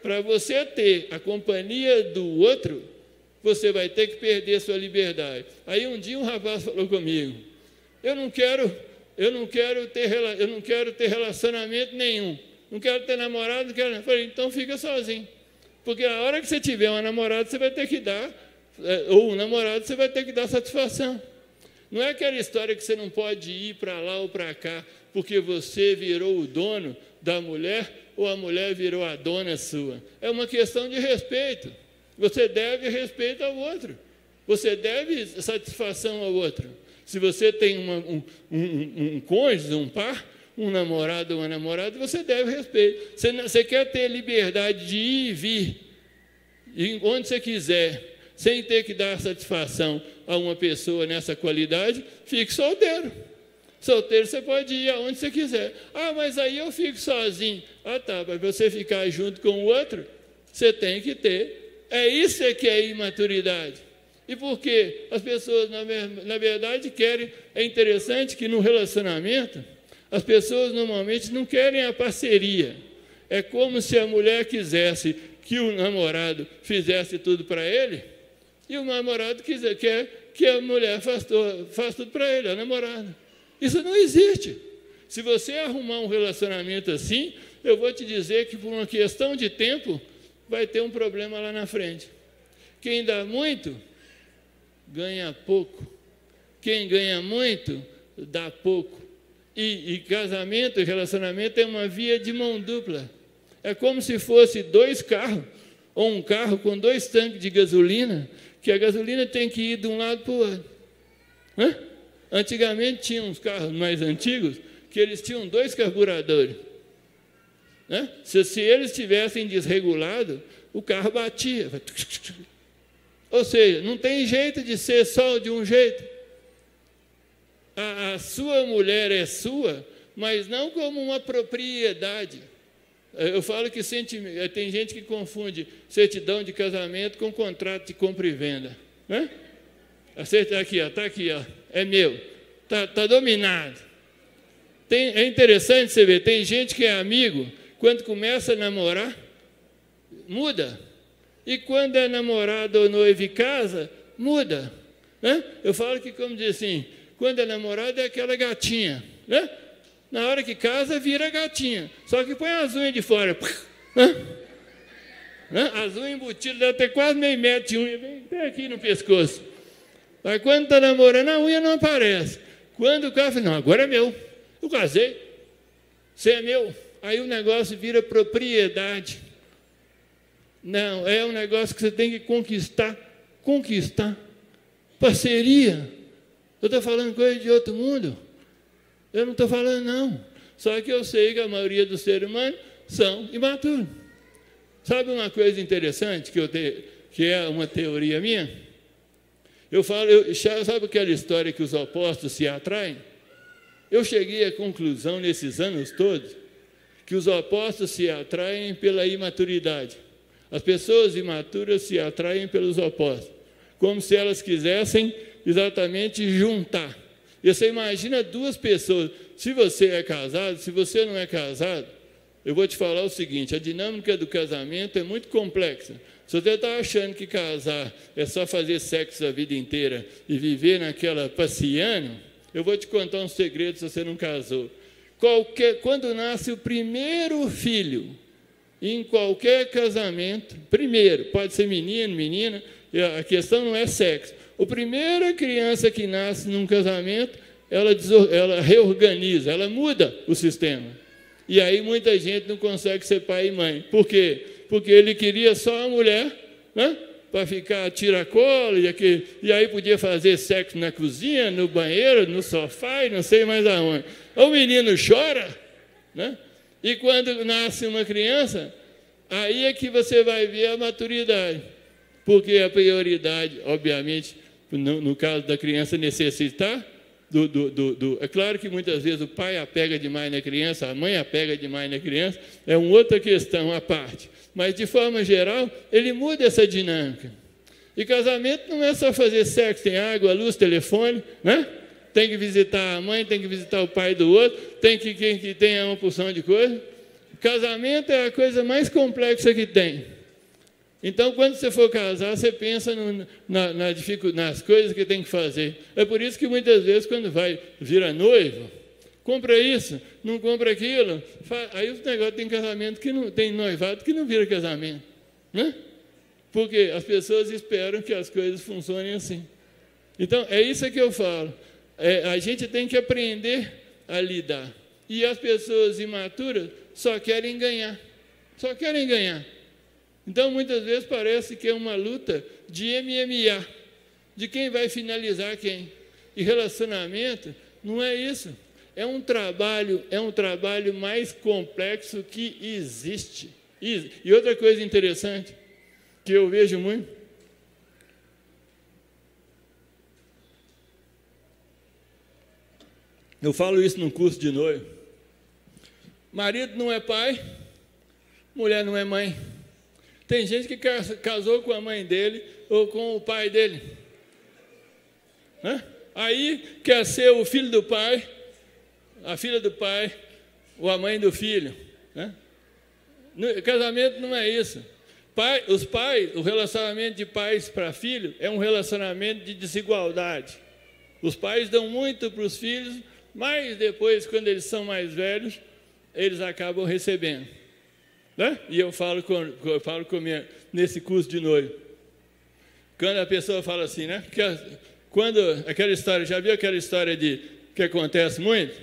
Speaker 1: Para você ter a companhia do outro, você vai ter que perder sua liberdade. Aí um dia um rapaz falou comigo: eu não quero ter relacionamento nenhum, não quero ter namorado, não quero. Eu falei: então fica sozinho, porque a hora que você tiver uma namorada, você vai ter que dar, ou um namorado, você vai ter que dar satisfação. Não é aquela história que você não pode ir para lá ou para cá, porque você virou o dono da mulher ou a mulher virou a dona sua. É uma questão de respeito. Você deve respeito ao outro. Você deve satisfação ao outro. Se você tem um cônjuge, um par, um namorado ou uma namorada, você deve respeito. Você quer ter liberdade de ir e vir, onde você quiser, sem ter que dar satisfação a uma pessoa nessa qualidade, fique solteiro. Solteiro você pode ir aonde você quiser. Ah, mas aí eu fico sozinho. Ah, tá, para você ficar junto com o outro, você tem que ter. Isso que é imaturidade. E por quê? As pessoas, na verdade, querem... É interessante que no relacionamento, as pessoas normalmente não querem a parceria. É como se a mulher quisesse que o namorado fizesse tudo para ele, e o namorado quer que a mulher faça tudo para ele, a namorada. Isso não existe. Se você arrumar um relacionamento assim, eu vou te dizer que, por uma questão de tempo, vai ter um problema lá na frente. Quem dá muito, ganha pouco. Quem ganha muito, dá pouco. E casamento e relacionamento é uma via de mão dupla. É como se fosse 2 carros, ou um carro com 2 tanques de gasolina, que a gasolina tem que ir de um lado para o outro. Antigamente tinha uns carros mais antigos que eles tinham 2 carburadores. Se eles tivessem desregulado, o carro batia. Ou seja, não tem jeito de ser só de um jeito. A sua mulher é sua, mas não como uma propriedade. Eu falo que tem gente que confunde certidão de casamento com contrato de compra e venda. Está aqui, ó, é meu, está dominado. É interessante você ver, tem gente que é amigo, quando começa a namorar, muda. E quando é namorado ou noivo e casa, muda. Eu falo que, como diz assim, quando é namorado é aquela gatinha. Na hora que casa, vira gatinha. Só que põe as unhas de fora. As unhas embutidas, deve ter quase meio metro de unha, bem até aqui no pescoço. Mas quando está namorando, a unha não aparece. Quando o cara fala: não, agora é meu. Eu casei. Você é meu. Aí o negócio vira propriedade. Não, é um negócio que você tem que conquistar. Parceria. Eu estou falando coisa de outro mundo? Eu não estou falando, não. Só que eu sei que a maioria dos seres humanos são imaturos. Sabe uma coisa interessante que é uma teoria minha? Sabe aquela história que os opostos se atraem? Eu cheguei à conclusão, nesses anos todos, que os opostos se atraem pela imaturidade. As pessoas imaturas se atraem pelos opostos, como se elas quisessem exatamente juntar. E você imagina duas pessoas, se você é casado, se você não é casado, eu vou te falar o seguinte, a dinâmica do casamento é muito complexa. Se você está achando que casar é só fazer sexo a vida inteira e viver naquela passeando, eu vou te contar um segredo se você não casou. Quando nasce o primeiro filho, em qualquer casamento, primeiro, pode ser menino, menina, a questão não é sexo. A primeira criança que nasce num casamento, ela reorganiza, ela muda o sistema. E aí muita gente não consegue ser pai e mãe. Por quê? Porque ele queria só a mulher, né? Para ficar tiracolo, e aí podia fazer sexo na cozinha, no banheiro, no sofá e não sei mais aonde. O menino chora, né? E quando nasce uma criança, aí é que você vai ver a maturidade. Porque a prioridade, obviamente, no caso da criança necessitar, é claro que muitas vezes o pai apega demais na criança, a mãe apega demais na criança, é uma outra questão à parte. Mas, de forma geral, ele muda essa dinâmica. E casamento não é só fazer sexo, tem água, luz, telefone, né? Tem que visitar a mãe, tem que visitar o pai do outro, tem que tem uma porção de coisa. Casamento é a coisa mais complexa que tem. Então, quando você for casar, você pensa nas coisas que tem que fazer. É por isso que, muitas vezes, quando vira noivo, compra isso, não compra aquilo. Aí o negócio tem casamento que não tem noivado que não vira casamento. Né? Porque as pessoas esperam que as coisas funcionem assim. Então, é isso que eu falo. A gente tem que aprender a lidar. E as pessoas imaturas só querem ganhar. Só querem ganhar. Então, muitas vezes, parece que é uma luta de MMA, de quem vai finalizar quem. E relacionamento não é isso. É um trabalho mais complexo que existe. E outra coisa interessante, que eu vejo muito, eu falo isso num curso de noivo. Marido não é pai, mulher não é mãe. Tem gente que casou com a mãe dele ou com o pai dele. Né? Aí quer ser o filho do pai, a filha do pai, ou a mãe do filho. Né? Casamento não é isso. O relacionamento de pais para filho é um relacionamento de desigualdade. Os pais dão muito para os filhos, mas depois, quando eles são mais velhos, eles acabam recebendo. Né? E eu falo nesse curso de noivo. Quando a pessoa fala assim, né? Aquela história, já viu aquela história que acontece muito?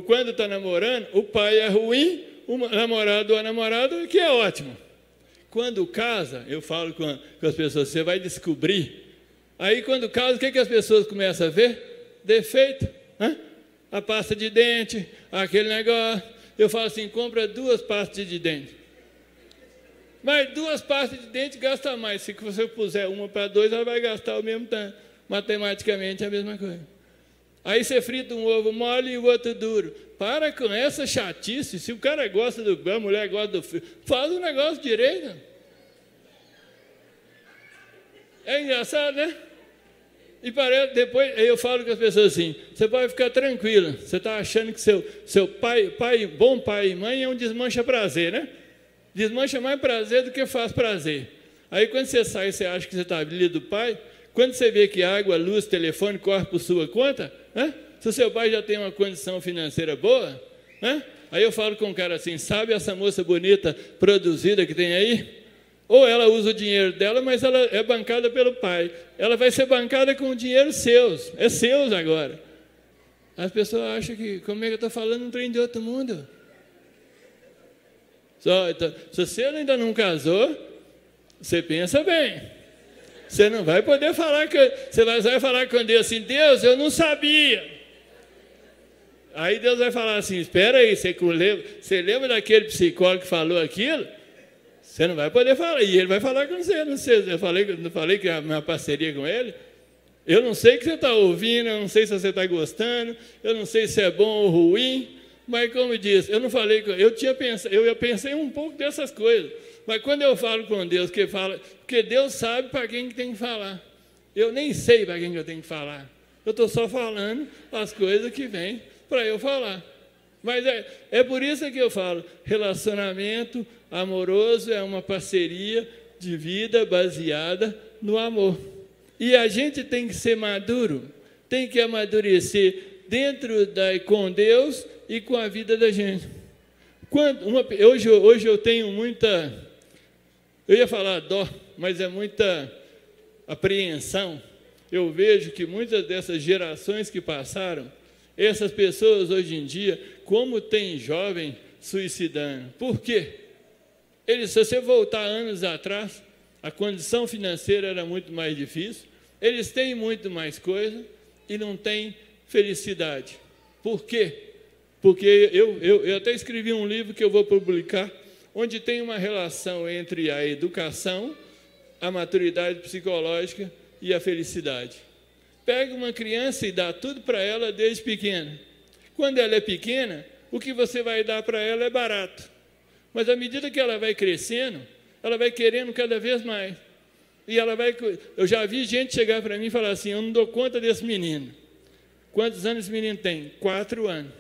Speaker 1: Quando está namorando, o pai é ruim, o namorado ou a namorada, que é ótimo. Quando casa, eu falo com as pessoas, você vai descobrir. Aí, quando casa, o que as pessoas começam a ver? Defeito. Né? A pasta de dente, aquele negócio. Eu falo assim, compra 2 pastas de dente. Mas 2 pastas de dente gasta mais. Se você puser uma para 2, ela vai gastar o mesmo tanto. Matematicamente é a mesma coisa. Aí você frita um ovo mole e o outro duro. Para com essa chatice. Se o cara gosta a mulher gosta do filho, faz o negócio direito. É engraçado, né? E depois eu falo com as pessoas assim, você pode ficar tranquila, você está achando que seu bom pai e mãe é um desmancha-prazer, né? Desmancha mais prazer do que faz prazer. Aí quando você sai, você acha que você está ali do pai, quando você vê que água, luz, telefone corre por sua conta, né? Se o seu pai já tem uma condição financeira boa, né? Aí eu falo com um cara assim, sabe essa moça bonita, produzida que tem aí? Ou ela usa o dinheiro dela, mas ela é bancada pelo pai. Ela vai ser bancada com o dinheiro seus. É seus agora. As pessoas acham que, como é que eu estou falando um trem de outro mundo? Então, se você ainda não casou, você pensa bem. Você não vai poder falar, você vai falar com Deus assim, Deus, eu não sabia. Aí Deus vai falar assim, espera aí, você lembra daquele psicólogo que falou aquilo? Você não vai poder falar, e ele vai falar com você, não sei, eu não falei que é uma parceria com ele, Eu não sei o que você está ouvindo, eu não sei se você está gostando, eu não sei se é bom ou ruim, mas como eu disse, eu não falei, eu pensei um pouco dessas coisas, mas quando eu falo com Deus, porque Deus sabe para quem que tem que falar. Eu nem sei para quem que eu tenho que falar. Eu estou só falando as coisas que vêm para eu falar. Mas é por isso que eu falo, relacionamento amoroso é uma parceria de vida baseada no amor. E a gente tem que ser maduro, tem que amadurecer com Deus e com a vida da gente. Hoje eu tenho muita, eu ia falar dó, mas é muita apreensão. Eu vejo que muitas dessas gerações que passaram, essas pessoas hoje em dia, como tem jovem suicidando. Por quê? Se você voltar anos atrás, a condição financeira era muito mais difícil, eles têm muito mais coisa e não têm felicidade. Por quê? Porque eu até escrevi um livro que eu vou publicar, onde tem uma relação entre a educação, a maturidade psicológica e a felicidade. Pega uma criança e dá tudo para ela desde pequena. Quando ela é pequena, o que você vai dar para ela é barato. Mas à medida que ela vai crescendo, ela vai querendo cada vez mais. E eu já vi gente chegar para mim e falar assim, eu não dou conta desse menino. Quantos anos esse menino tem? 4 anos.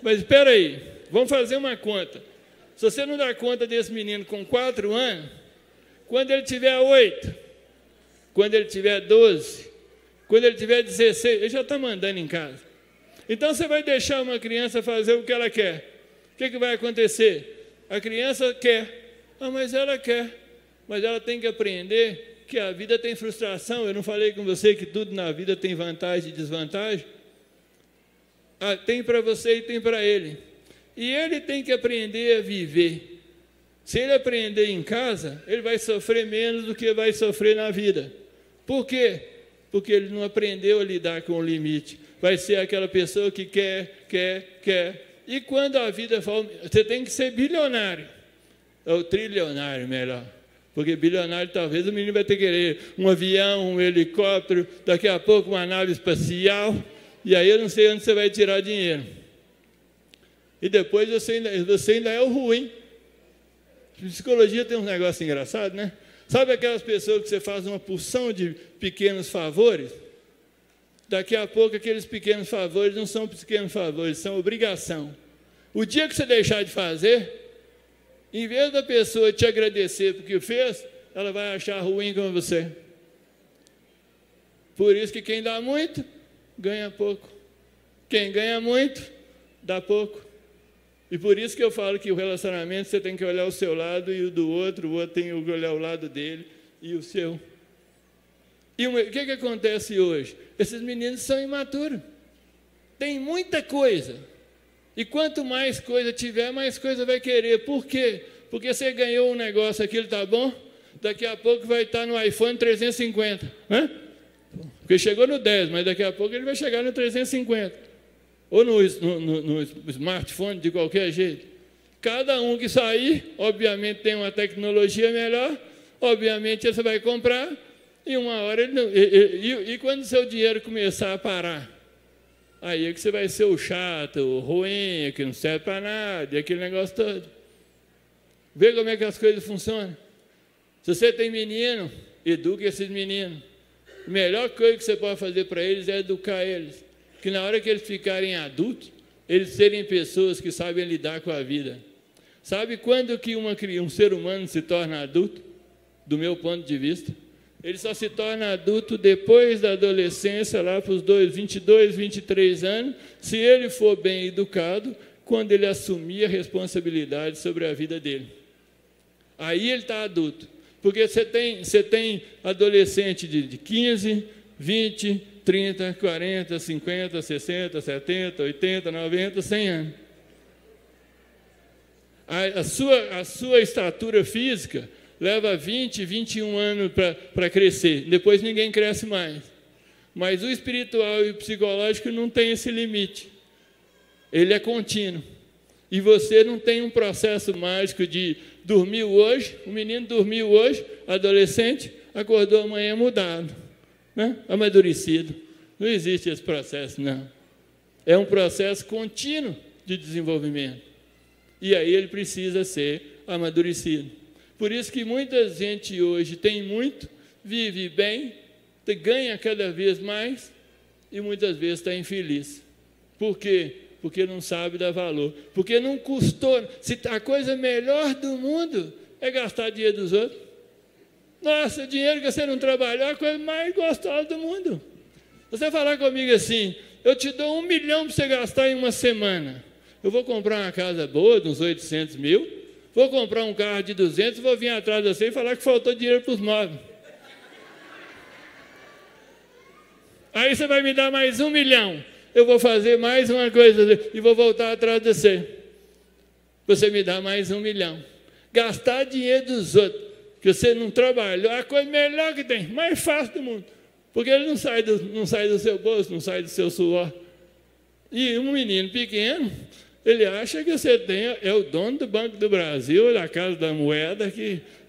Speaker 1: Mas espera aí, vamos fazer uma conta. Se você não dá conta desse menino com 4 anos, quando ele tiver 8, quando ele tiver 12, quando ele tiver 16, ele já está mandando em casa. Então você vai deixar uma criança fazer o que ela quer. O que vai acontecer? A criança quer, mas ela quer. Mas ela tem que aprender que a vida tem frustração. Eu não falei com você que tudo na vida tem vantagem e desvantagem? Tem para você e tem para ele. E ele tem que aprender a viver. Se ele aprender em casa, ele vai sofrer menos do que vai sofrer na vida. Por quê? Porque ele não aprendeu a lidar com o limite. Vai ser aquela pessoa que quer. E quando a vida fala, você tem que ser bilionário. Ou trilionário, melhor. Porque bilionário, talvez o menino vai ter que querer um avião, um helicóptero, daqui a pouco uma nave espacial, e aí eu não sei onde você vai tirar dinheiro. E depois você ainda é o ruim. Psicologia tem um negócio engraçado, né? Sabe aquelas pessoas que você faz uma porção de pequenos favores? Daqui a pouco aqueles pequenos favores não são pequenos favores, são obrigação. O dia que você deixar de fazer, em vez da pessoa te agradecer porque fez, ela vai achar ruim com você. Por isso que quem dá muito, ganha pouco. Quem ganha muito, dá pouco. E por isso que eu falo que o relacionamento você tem que olhar o seu lado e o do outro, o outro tem que olhar o lado dele e o seu. E o que acontece hoje? Esses meninos são imaturos. Tem muita coisa. E quanto mais coisa tiver, mais coisa vai querer. Por quê? Porque você ganhou um negócio, aquilo está bom, daqui a pouco vai estar no iPhone 350. Né? Porque chegou no 10, mas daqui a pouco ele vai chegar no 350. Ou no smartphone, de qualquer jeito. Cada um que sair, obviamente tem uma tecnologia melhor, obviamente você vai comprar, e uma hora ele não, e quando o seu dinheiro começar a parar, aí é que você vai ser o chato, o ruim, que não serve para nada, e aquele negócio todo. Vê como é que as coisas funcionam. Se você tem menino, eduque esses meninos. A melhor coisa que você pode fazer para eles é educar eles. Que na hora que eles ficarem adultos, eles serem pessoas que sabem lidar com a vida. Sabe quando que um ser humano se torna adulto? Do meu ponto de vista. Ele só se torna adulto depois da adolescência, lá para os 22, 23 anos, se ele for bem educado, quando ele assumir a responsabilidade sobre a vida dele. Aí ele está adulto. Porque você tem adolescente de 15, 20, 30, 40, 50, 60, 70, 80, 90, 100 anos. A sua estatura física leva 20, 21 anos para crescer. Depois ninguém cresce mais. Mas o espiritual e o psicológico não tem esse limite. Ele é contínuo. E você não tem um processo mágico de dormir hoje, o menino dormiu hoje, adolescente, acordou amanhã mudado. né? Amadurecido. Não existe esse processo, não. É um processo contínuo de desenvolvimento. E aí ele precisa ser amadurecido. Por isso que muita gente hoje tem muito, vive bem, ganha cada vez mais e muitas vezes está infeliz. Por quê? Porque não sabe dar valor. Porque não custou. Se a coisa melhor do mundo é gastar dinheiro dos outros. Nossa, dinheiro que você não trabalhou é a coisa mais gostosa do mundo. Você falar comigo assim, eu te dou 1 milhão para você gastar em uma semana. Eu vou comprar uma casa boa, de uns 800 mil, vou comprar um carro de 200, vou vir atrás de você e falar que faltou dinheiro para os móveis. Aí você vai me dar mais 1 milhão. Eu vou fazer mais uma coisa e vou voltar atrás de você. Você me dá mais 1 milhão. Gastar dinheiro dos outros, que você não trabalhou, é a coisa melhor que tem, mais fácil do mundo. Porque ele não sai do seu bolso, não sai do seu suor. E um menino pequeno, ele acha que você é o dono do Banco do Brasil, da Casa da Moeda,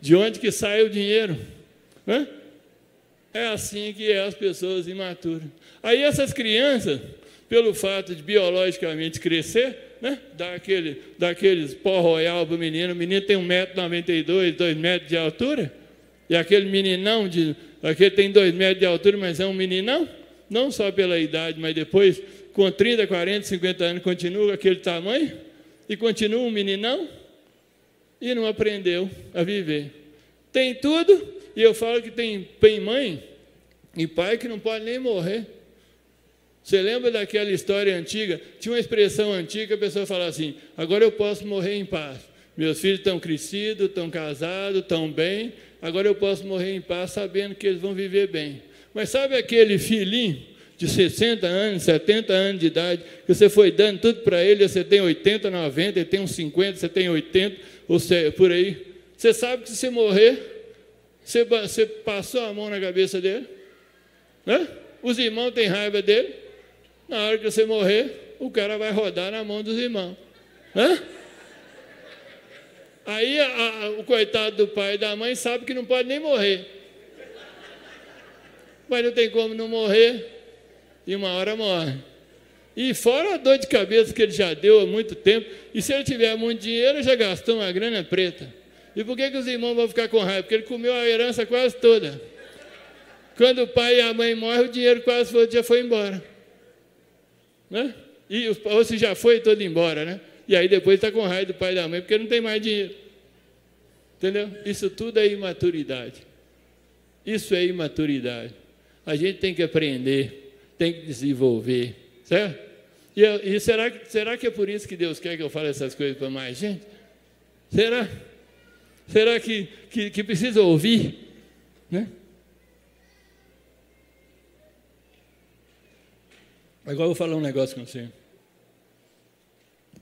Speaker 1: de onde que sai o dinheiro. Né? É assim que as pessoas imaturas. Aí essas crianças, pelo fato de biologicamente crescer, né? Daqueles pó royal para o menino tem 1,92 m, 2 metros de altura, e aquele meninão, aquele tem 2 metros de altura, mas é um meninão, não só pela idade, mas depois, com 30, 40, 50 anos, continua aquele tamanho, e continua um meninão, e não aprendeu a viver. Tem tudo, e eu falo que tem mãe e pai que não pode nem morrer. Você lembra daquela história antiga? Tinha uma expressão antiga que a pessoa falava assim, agora eu posso morrer em paz. Meus filhos estão crescidos, estão casados, estão bem, agora eu posso morrer em paz sabendo que eles vão viver bem. Mas sabe aquele filhinho de 60 anos, 70 anos de idade, que você foi dando tudo para ele, você tem 80, 90, ele tem uns 50, você tem 80, ou seja, por aí. Você sabe que se você morrer, você passou a mão na cabeça dele? Né? Os irmãos têm raiva dele? Na hora que você morrer, o cara vai rodar na mão dos irmãos. Né? Aí o coitado do pai e da mãe sabe que não pode nem morrer. Mas não tem como não morrer, e uma hora morre. E fora a dor de cabeça que ele já deu há muito tempo, e se ele tiver muito dinheiro, ele já gastou uma grana preta. E por que os irmãos vão ficar com raiva? Porque ele comeu a herança quase toda. Quando o pai e a mãe morrem, o dinheiro quase já foi embora. Né? Ou se já foi todo embora, né? E aí depois está com raiva do pai e da mãe, porque não tem mais dinheiro. Entendeu? Isso tudo é imaturidade. Isso é imaturidade. A gente tem que aprender, tem que desenvolver, certo? E será que é por isso que Deus quer que eu fale essas coisas para mais gente? Será? Será que precisa ouvir? Né? Agora eu vou falar um negócio com você.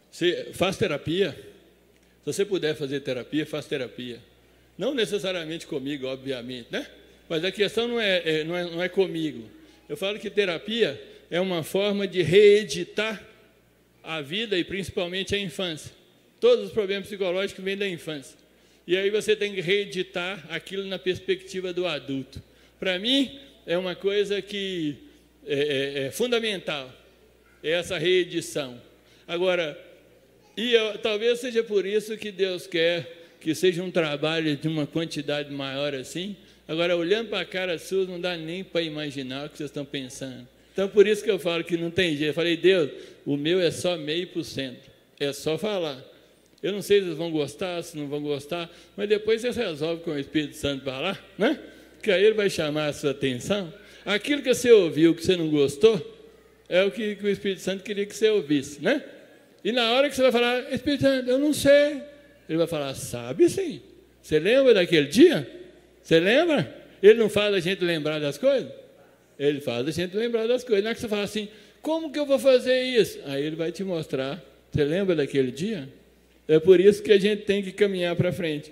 Speaker 1: Você faz terapia? Se você puder fazer terapia, faz terapia. Não necessariamente comigo, obviamente, né? Mas a questão não é comigo. Eu falo que terapia é uma forma de reeditar a vida e principalmente a infância. Todos os problemas psicológicos vêm da infância. E aí você tem que reeditar aquilo na perspectiva do adulto. Para mim, é uma coisa que é fundamental, essa reedição. Agora, talvez seja por isso que Deus quer que seja um trabalho de uma quantidade maior assim. Agora, olhando para a cara sua, não dá nem para imaginar o que vocês estão pensando. Então, por isso que eu falo que não tem jeito. Eu falei, Deus, o meu é só 0,5%. É só falar. Eu não sei se vocês vão gostar, se não vão gostar, mas depois vocês resolvem com o Espírito Santo para lá, né? Que aí ele vai chamar a sua atenção. Aquilo que você ouviu, que você não gostou, é o que o Espírito Santo queria que você ouvisse, né? E na hora que você vai falar, Espírito Santo, eu não sei. Ele vai falar, sabe sim. Você lembra daquele dia? Você lembra? Ele não faz a gente lembrar das coisas? Ele faz a gente lembrar das coisas. Na hora que você fala assim, como que eu vou fazer isso? Aí ele vai te mostrar. Você lembra daquele dia? É por isso que a gente tem que caminhar para frente.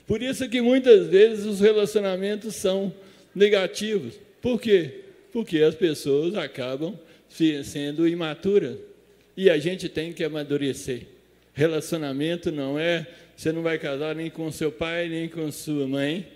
Speaker 1: Por isso que muitas vezes os relacionamentos são negativos. Por quê? Porque as pessoas acabam sendo imaturas. E a gente tem que amadurecer. Relacionamento não é... Você não vai casar nem com seu pai, nem com sua mãe.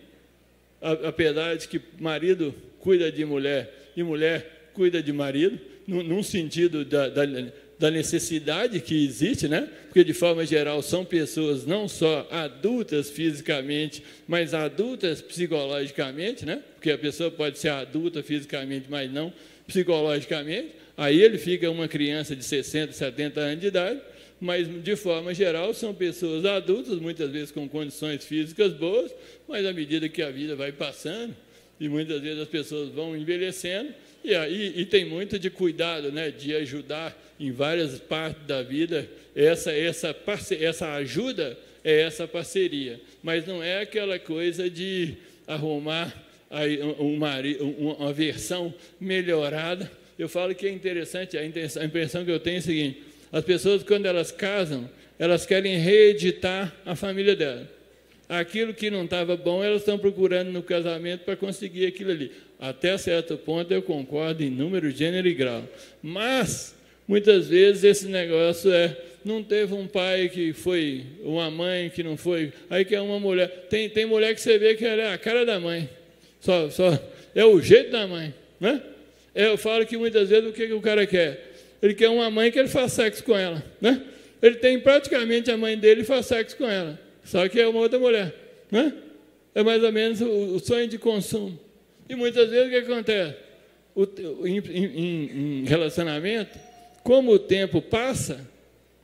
Speaker 1: Apesar de que marido cuida de mulher e mulher cuida de marido, num sentido da necessidade que existe, né? Porque, de forma geral, são pessoas não só adultas fisicamente, mas adultas psicologicamente, né? Porque a pessoa pode ser adulta fisicamente, mas não psicologicamente. Aí ele fica uma criança de 60, 70 anos de idade, mas, de forma geral, são pessoas adultas, muitas vezes com condições físicas boas, mas à medida que a vida vai passando, e muitas vezes as pessoas vão envelhecendo, e tem muito de cuidado, né, de ajudar em várias partes da vida. Essa ajuda é essa parceria, mas não é aquela coisa de arrumar uma versão melhorada. Eu falo que é interessante, a impressão que eu tenho é a seguinte: as pessoas, quando elas casam, elas querem reeditar a família delas. Aquilo que não estava bom, elas estão procurando no casamento para conseguir aquilo ali. Até certo ponto eu concordo em número, gênero e grau. Mas, muitas vezes, esse negócio não teve um pai que foi, uma mãe que não foi, aí que é uma mulher. Tem mulher que você vê que ela é a cara da mãe. Só é o jeito da mãe, né? Eu falo que muitas vezes o que o cara quer? Ele quer uma mãe que ele faz sexo com ela, né? Ele tem praticamente a mãe dele e faz sexo com ela, só que é uma outra mulher, né? É mais ou menos o sonho de consumo. E muitas vezes o que acontece? Em relacionamento, como o tempo passa,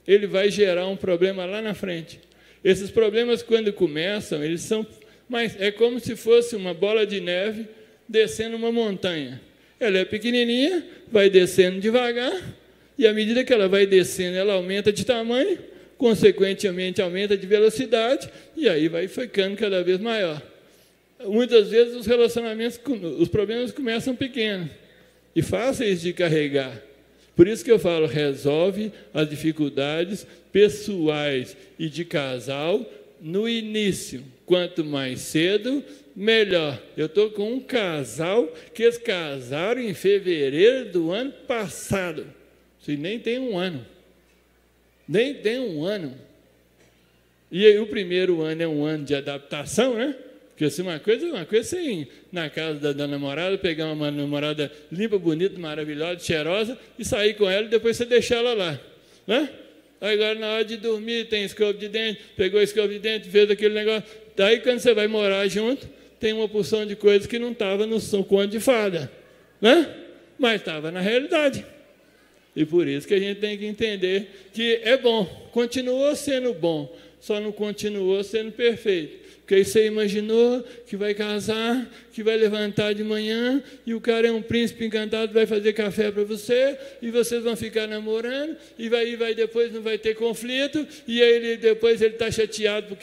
Speaker 1: ele vai gerar um problema lá na frente. Esses problemas, quando começam, eles são... Mas é como se fosse uma bola de neve descendo uma montanha. Ela é pequenininha, vai descendo devagar, e à medida que ela vai descendo, ela aumenta de tamanho, consequentemente aumenta de velocidade, e aí vai ficando cada vez maior. Muitas vezes os relacionamentos, os problemas começam pequenos e fáceis de carregar. Por isso que eu falo, resolve as dificuldades pessoais e de casal no início. Quanto mais cedo, melhor. Eu estou com um casal que eles casaram em fevereiro do ano passado. Isso nem tem um ano. Nem tem um ano. E aí o primeiro ano é um ano de adaptação, né? Porque se uma coisa você ir na casa da namorada, pegar uma namorada limpa, bonita, maravilhosa, cheirosa, e sair com ela e depois você deixar ela lá, né? Agora, na hora de dormir, tem escova de dente, pegou a escova de dente, fez aquele negócio. Daí, quando você vai morar junto, tem uma porção de coisas que não estava no conto de fada, né? Mas estava na realidade. E por isso que a gente tem que entender que é bom, continuou sendo bom, só não continuou sendo perfeito. Porque aí você imaginou que vai casar, que vai levantar de manhã, e o cara é um príncipe encantado, vai fazer café para você, e vocês vão ficar namorando, e vai depois não vai ter conflito, e aí depois ele está chateado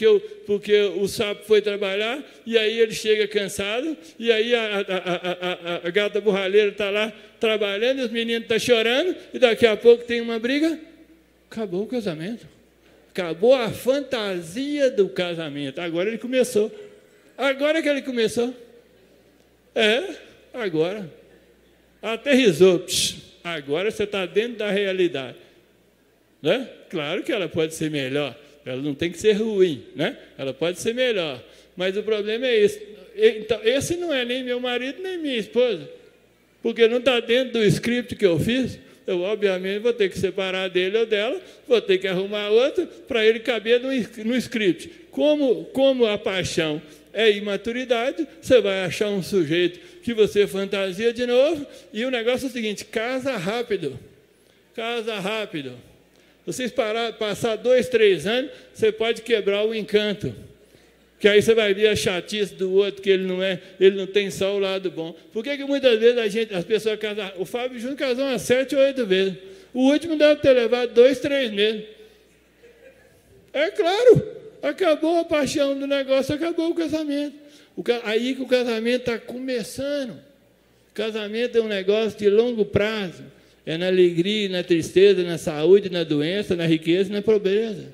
Speaker 1: porque o sapo foi trabalhar, e aí ele chega cansado, e aí a gata borralheira está lá trabalhando, e os meninos estão chorando, e daqui a pouco tem uma briga, acabou o casamento. Acabou a fantasia do casamento. Agora ele começou. Agora que ele começou. Agora. Aterrizou. Agora você está dentro da realidade. Né? Claro que ela pode ser melhor. Ela não tem que ser ruim. Né? Ela pode ser melhor. Mas o problema é esse. Então, esse não é nem meu marido, nem minha esposa. Porque não está dentro do script que eu fiz. Eu, obviamente, vou ter que separar dele ou dela, vou ter que arrumar outro para ele caber no script. Como a paixão é imaturidade, você vai achar um sujeito que você fantasia de novo, e o negócio é o seguinte: casa rápido. Casa rápido. Vocês passar 2, 3 anos, você pode quebrar o encanto. Que aí você vai ver a chatice do outro, que ele não tem só o lado bom. Por que muitas vezes as pessoas casam? O Fábio Júnior casou umas 7 ou 8 vezes. O último deve ter levado 2, 3 meses. É claro, acabou a paixão do negócio, acabou o casamento. Aí que o casamento está começando. O casamento é um negócio de longo prazo. É na alegria, na tristeza, na saúde, na doença, na riqueza e na pobreza.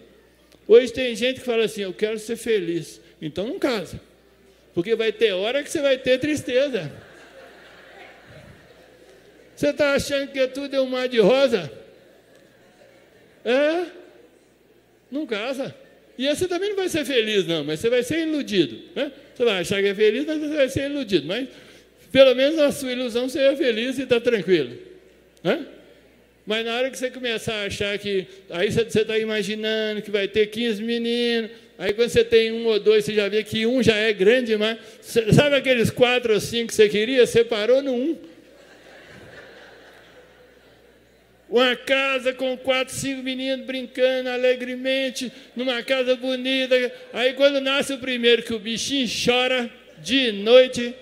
Speaker 1: Hoje tem gente que fala assim: eu quero ser feliz. Então não casa, porque vai ter hora que você vai ter tristeza. Você está achando que tudo é um mar de rosa? Não casa. E você também não vai ser feliz, não, mas você vai ser iludido. Né? Você vai achar que é feliz, mas você vai ser iludido. Mas Pelo menos a sua ilusão você é feliz e está tranquilo. Né? Mas na hora que você começar a achar que... Aí você está imaginando que vai ter 15 meninos, aí quando você tem 1 ou 2, você já vê que um já é grande demais. Sabe aqueles 4 ou 5 que você queria? Você parou no 1. Uma casa com 4, 5 meninos brincando alegremente, numa casa bonita. Aí quando nasce o primeiro, que o bichinho chora de noite,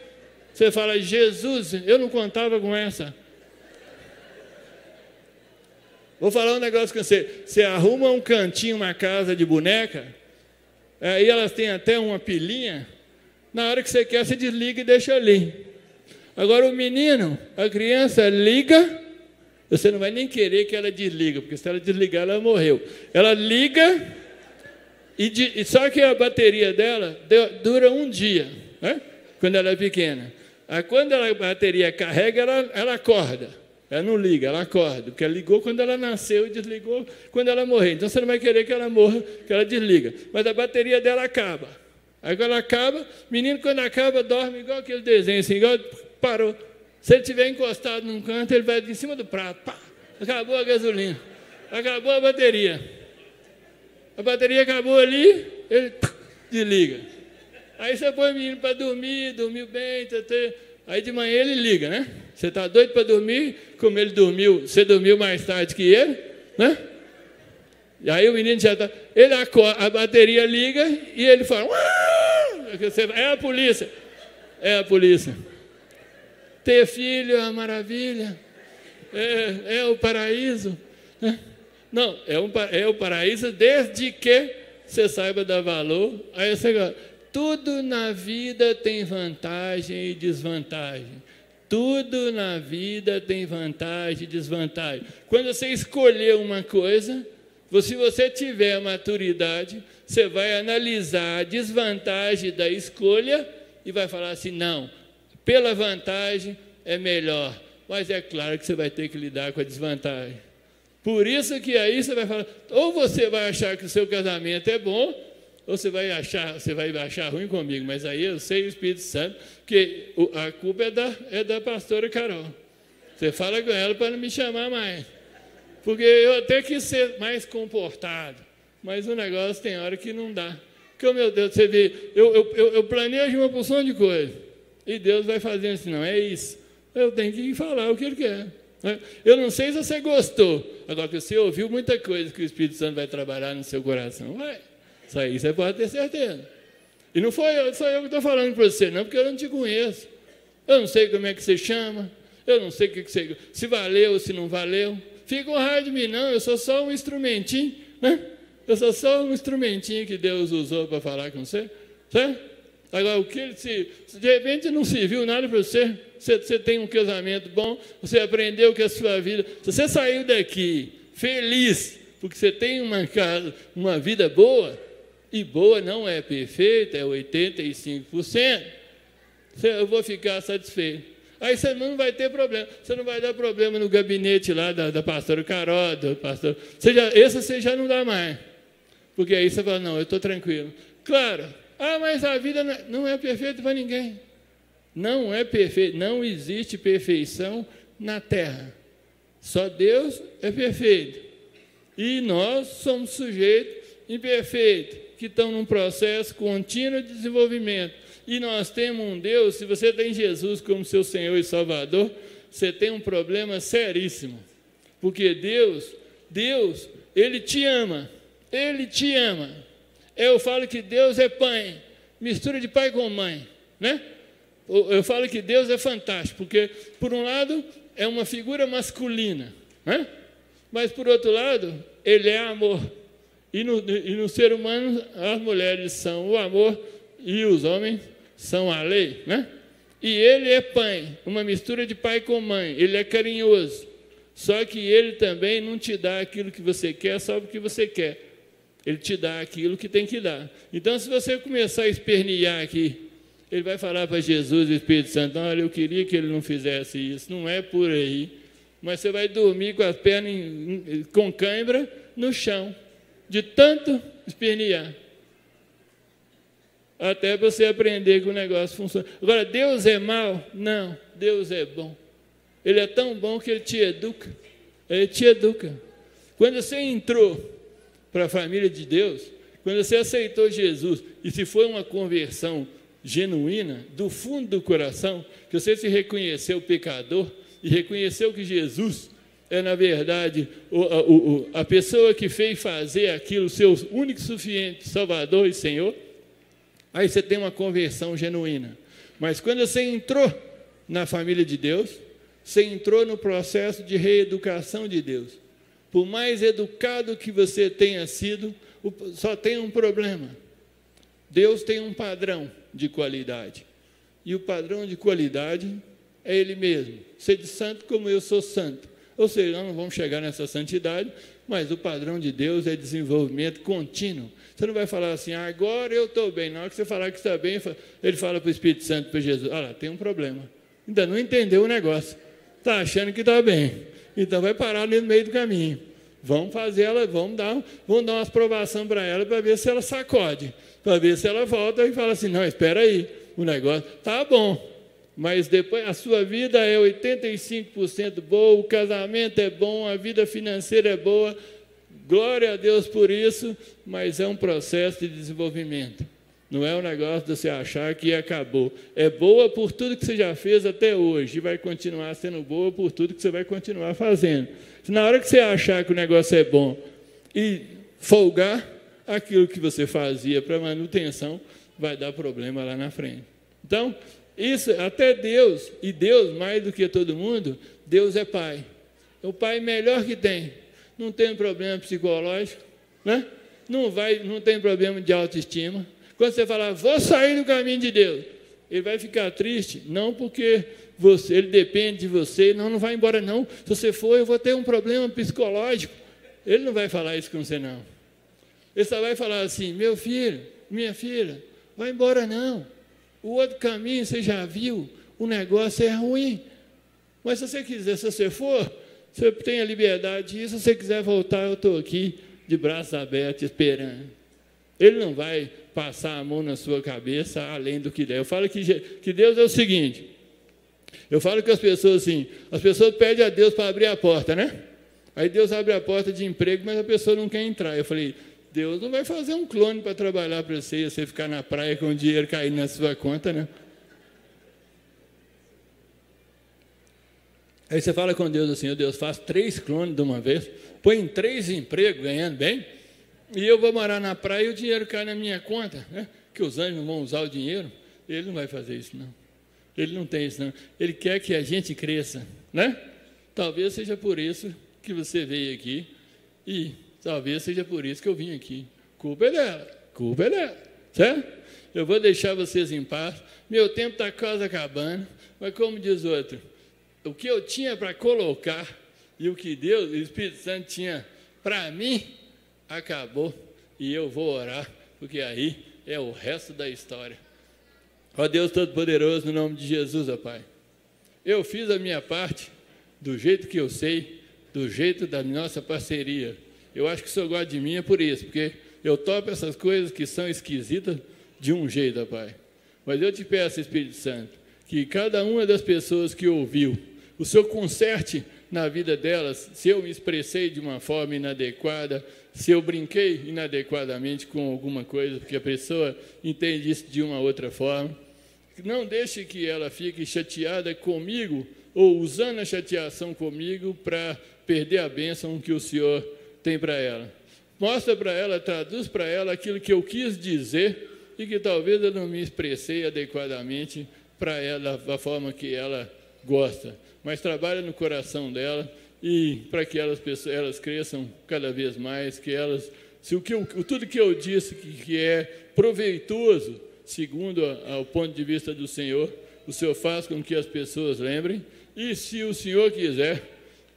Speaker 1: você fala, Jesus, eu não contava com essa. Vou falar um negócio com você. Você arruma um cantinho, uma casa de boneca, aí elas têm até uma pilinha, na hora que você quer, você desliga e deixa ali. Agora o menino, a criança liga, você não vai nem querer que ela desliga, porque se ela desligar, ela morreu. Ela liga, só que a bateria dela dura um dia, né? Quando ela é pequena. Aí, quando a bateria carrega, ela acorda. Ela não liga, ela acorda, porque ela ligou quando ela nasceu e desligou quando ela morrer. Então, você não vai querer que ela morra, que ela desliga. Mas a bateria dela acaba. Aí, quando ela acaba, o menino, quando acaba, dorme igual aquele desenho, assim, igual parou. Se ele estiver encostado num canto, ele vai em cima do prato. Pá, acabou a gasolina. Acabou a bateria. A bateria acabou ali, ele desliga. Aí você põe o menino para dormir, dormiu bem, aí de manhã ele liga, né? Você está doido para dormir, como ele dormiu, você dormiu mais tarde que ele, né? E aí o menino já está, ele acorda, a bateria liga e ele fala, é a polícia. É a polícia. Ter filho é uma maravilha, é o paraíso. Né? Não, é o paraíso desde que você saiba dar valor. Aí você, tudo na vida tem vantagem e desvantagem. Tudo na vida tem vantagem e desvantagem. Quando você escolher uma coisa, se você tiver maturidade, você vai analisar a desvantagem da escolha e vai falar assim, não, pela vantagem é melhor, mas é claro que você vai ter que lidar com a desvantagem. Por isso que aí você vai falar, ou você vai achar que o seu casamento é bom, ou você vai achar ruim comigo, mas aí eu sei o Espírito Santo, que a culpa é da pastora Carol. Você fala com ela para não me chamar mais, porque eu até quis ser mais comportado, mas o negócio tem hora que não dá. Porque, meu Deus, você vê, eu planejo uma porção de coisa, e Deus vai fazendo assim, não, é isso. Eu tenho que falar o que Ele quer. Né? Eu não sei se você gostou, agora que você ouviu muita coisa que o Espírito Santo vai trabalhar no seu coração. Vai. Isso aí você pode ter certeza. E não sou eu que estou falando para você, não, porque eu não te conheço. Eu não sei como é que você chama, eu não sei o que você, se valeu ou se não valeu. Fica com raiva de mim, não, eu sou só um instrumentinho, né? Eu sou só um instrumentinho que Deus usou para falar com você, certo? Agora, se de repente não serviu nada para você, você tem um casamento bom, você aprendeu que a sua vida, se você saiu daqui feliz, porque você tem uma casa, uma vida boa, e boa não é perfeita, é 85%, eu vou ficar satisfeito. Aí você não vai ter problema, você não vai dar problema no gabinete lá da pastora Carol, do pastor, esse você já não dá mais, porque aí você fala, não, eu estou tranquilo. Claro, mas a vida não é perfeita para ninguém. Não é perfeito, não existe perfeição na terra. Só Deus é perfeito. E nós somos sujeitos imperfeitos, que estão num processo contínuo de desenvolvimento. E nós temos um Deus, se você tem Jesus como seu Senhor e Salvador, você tem um problema seríssimo. Porque Deus, Ele te ama. Ele te ama. Eu falo que Deus é pai, mistura de pai com mãe, né? Eu falo que Deus é fantástico, porque, por um lado, é uma figura masculina, né? Mas, por outro lado, Ele é amor. E no ser humano, as mulheres são o amor e os homens são a lei, né? E Ele é pai, uma mistura de pai com mãe. Ele é carinhoso, só que Ele também não te dá aquilo que você quer só porque você quer. Ele te dá aquilo que tem que dar. Então, se você começar a espernear aqui, Ele vai falar para Jesus, o Espírito Santo, olha, eu queria que Ele não fizesse isso, não é por aí. Mas você vai dormir com as pernas com cãibra no chão, de tanto espernear. até para você aprender que o negócio funciona. Agora, Deus é mau? Não, Deus é bom. Ele é tão bom que Ele te educa. Ele te educa. Quando você entrou para a família de Deus, quando você aceitou Jesus, e se foi uma conversão genuína, do fundo do coração, que você se reconheceu pecador e reconheceu que Jesus é, na verdade, a pessoa que fez fazer aquilo, seu único, suficiente Salvador e Senhor, aí você tem uma conversão genuína. Mas quando você entrou na família de Deus, você entrou no processo de reeducação de Deus. Por mais educado que você tenha sido, só tem um problema. Deus tem um padrão de qualidade. E o padrão de qualidade é Ele mesmo. Sede santo como eu sou santo. Ou seja, nós não vamos chegar nessa santidade, mas o padrão de Deus é desenvolvimento contínuo. Você não vai falar assim, agora eu estou bem. Na hora que você falar que está bem, Ele fala para o Espírito Santo, para Jesus, olha lá, tem um problema. Ainda não entendeu o negócio. Está achando que está bem. Então vai parar ali no meio do caminho. Vamos fazer ela, vamos dar uma aprovação para ela, para ver se ela sacode. Para ver se ela volta e fala assim, não, espera aí, o negócio está bom. Mas depois a sua vida é 85% boa, o casamento é bom, a vida financeira é boa, glória a Deus por isso, mas é um processo de desenvolvimento. Não é um negócio de você achar que acabou. É boa por tudo que você já fez até hoje e vai continuar sendo boa por tudo que você vai continuar fazendo. Na hora que você achar que o negócio é bom e folgar, aquilo que você fazia para manutenção vai dar problema lá na frente. Então, isso, até Deus, e Deus mais do que todo mundo, Deus é Pai. É o Pai melhor que tem. Não tem problema psicológico, né? Não tem problema de autoestima. Quando você falar, vou sair do caminho de Deus, ele vai ficar triste, não porque ele depende de você, não vai embora não. Se você for, eu vou ter um problema psicológico. Ele não vai falar isso com você, não. Ele só vai falar assim, meu filho, minha filha, vai embora não. O outro caminho você já viu, o negócio é ruim. Mas se você quiser, se você for, você tem a liberdade disso, se você quiser voltar, eu estou aqui de braços abertos esperando. Ele não vai passar a mão na sua cabeça além do que der. Eu falo que Deus é o seguinte, eu falo que as pessoas pedem a Deus para abrir a porta, né? Aí Deus abre a porta de emprego, mas a pessoa não quer entrar. Eu falei, Deus não vai fazer um clone para trabalhar para você, e você ficar na praia com o dinheiro caindo na sua conta, né? Aí você fala com Deus assim, Deus, faz 3 clones de uma vez, põe em 3 empregos, ganhando bem, e eu vou morar na praia e o dinheiro cai na minha conta, né? Que os anjos não vão usar o dinheiro. Ele não vai fazer isso, não. Ele não tem isso, não. Ele quer que a gente cresça, né? Talvez seja por isso que você veio aqui e talvez seja por isso que eu vim aqui. Culpa é dela, certo? Eu vou deixar vocês em paz. Meu tempo está quase acabando, mas como diz o outro, o que eu tinha para colocar e o que Deus, o Espírito Santo tinha para mim, acabou. E eu vou orar, porque aí é o resto da história. Ó Deus Todo-Poderoso, no nome de Jesus, ó Pai, eu fiz a minha parte do jeito que eu sei, do jeito da nossa parceria. Eu acho que o Senhor gosta de mim é por isso, porque eu topo essas coisas que são esquisitas de um jeito, ó Pai. Mas eu te peço, Espírito Santo, que cada uma das pessoas que ouviu, o Senhor conserte na vida delas, se eu me expressei de uma forma inadequada, se eu brinquei inadequadamente com alguma coisa, porque a pessoa entende isso de uma outra forma. Não deixe que ela fique chateada comigo, ou usando a chateação comigo para perder a bênção que o Senhor tem para ela. Mostra para ela, traduz para ela aquilo que eu quis dizer e que talvez eu não me expressei adequadamente para ela, da forma que ela gosta. Mas trabalha no coração dela e para que elas cresçam cada vez mais, que elas, tudo que eu disse que é proveitoso, segundo o ponto de vista do Senhor, o Senhor faz com que as pessoas lembrem, e se o Senhor quiser,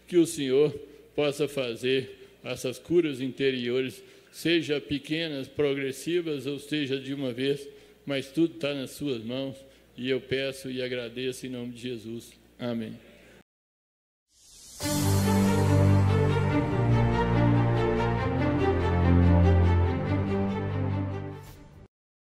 Speaker 1: que o Senhor possa fazer essas curas interiores, seja pequenas, progressivas, ou seja de uma vez, mas tudo está nas suas mãos, e eu peço e agradeço em nome de Jesus. Amém.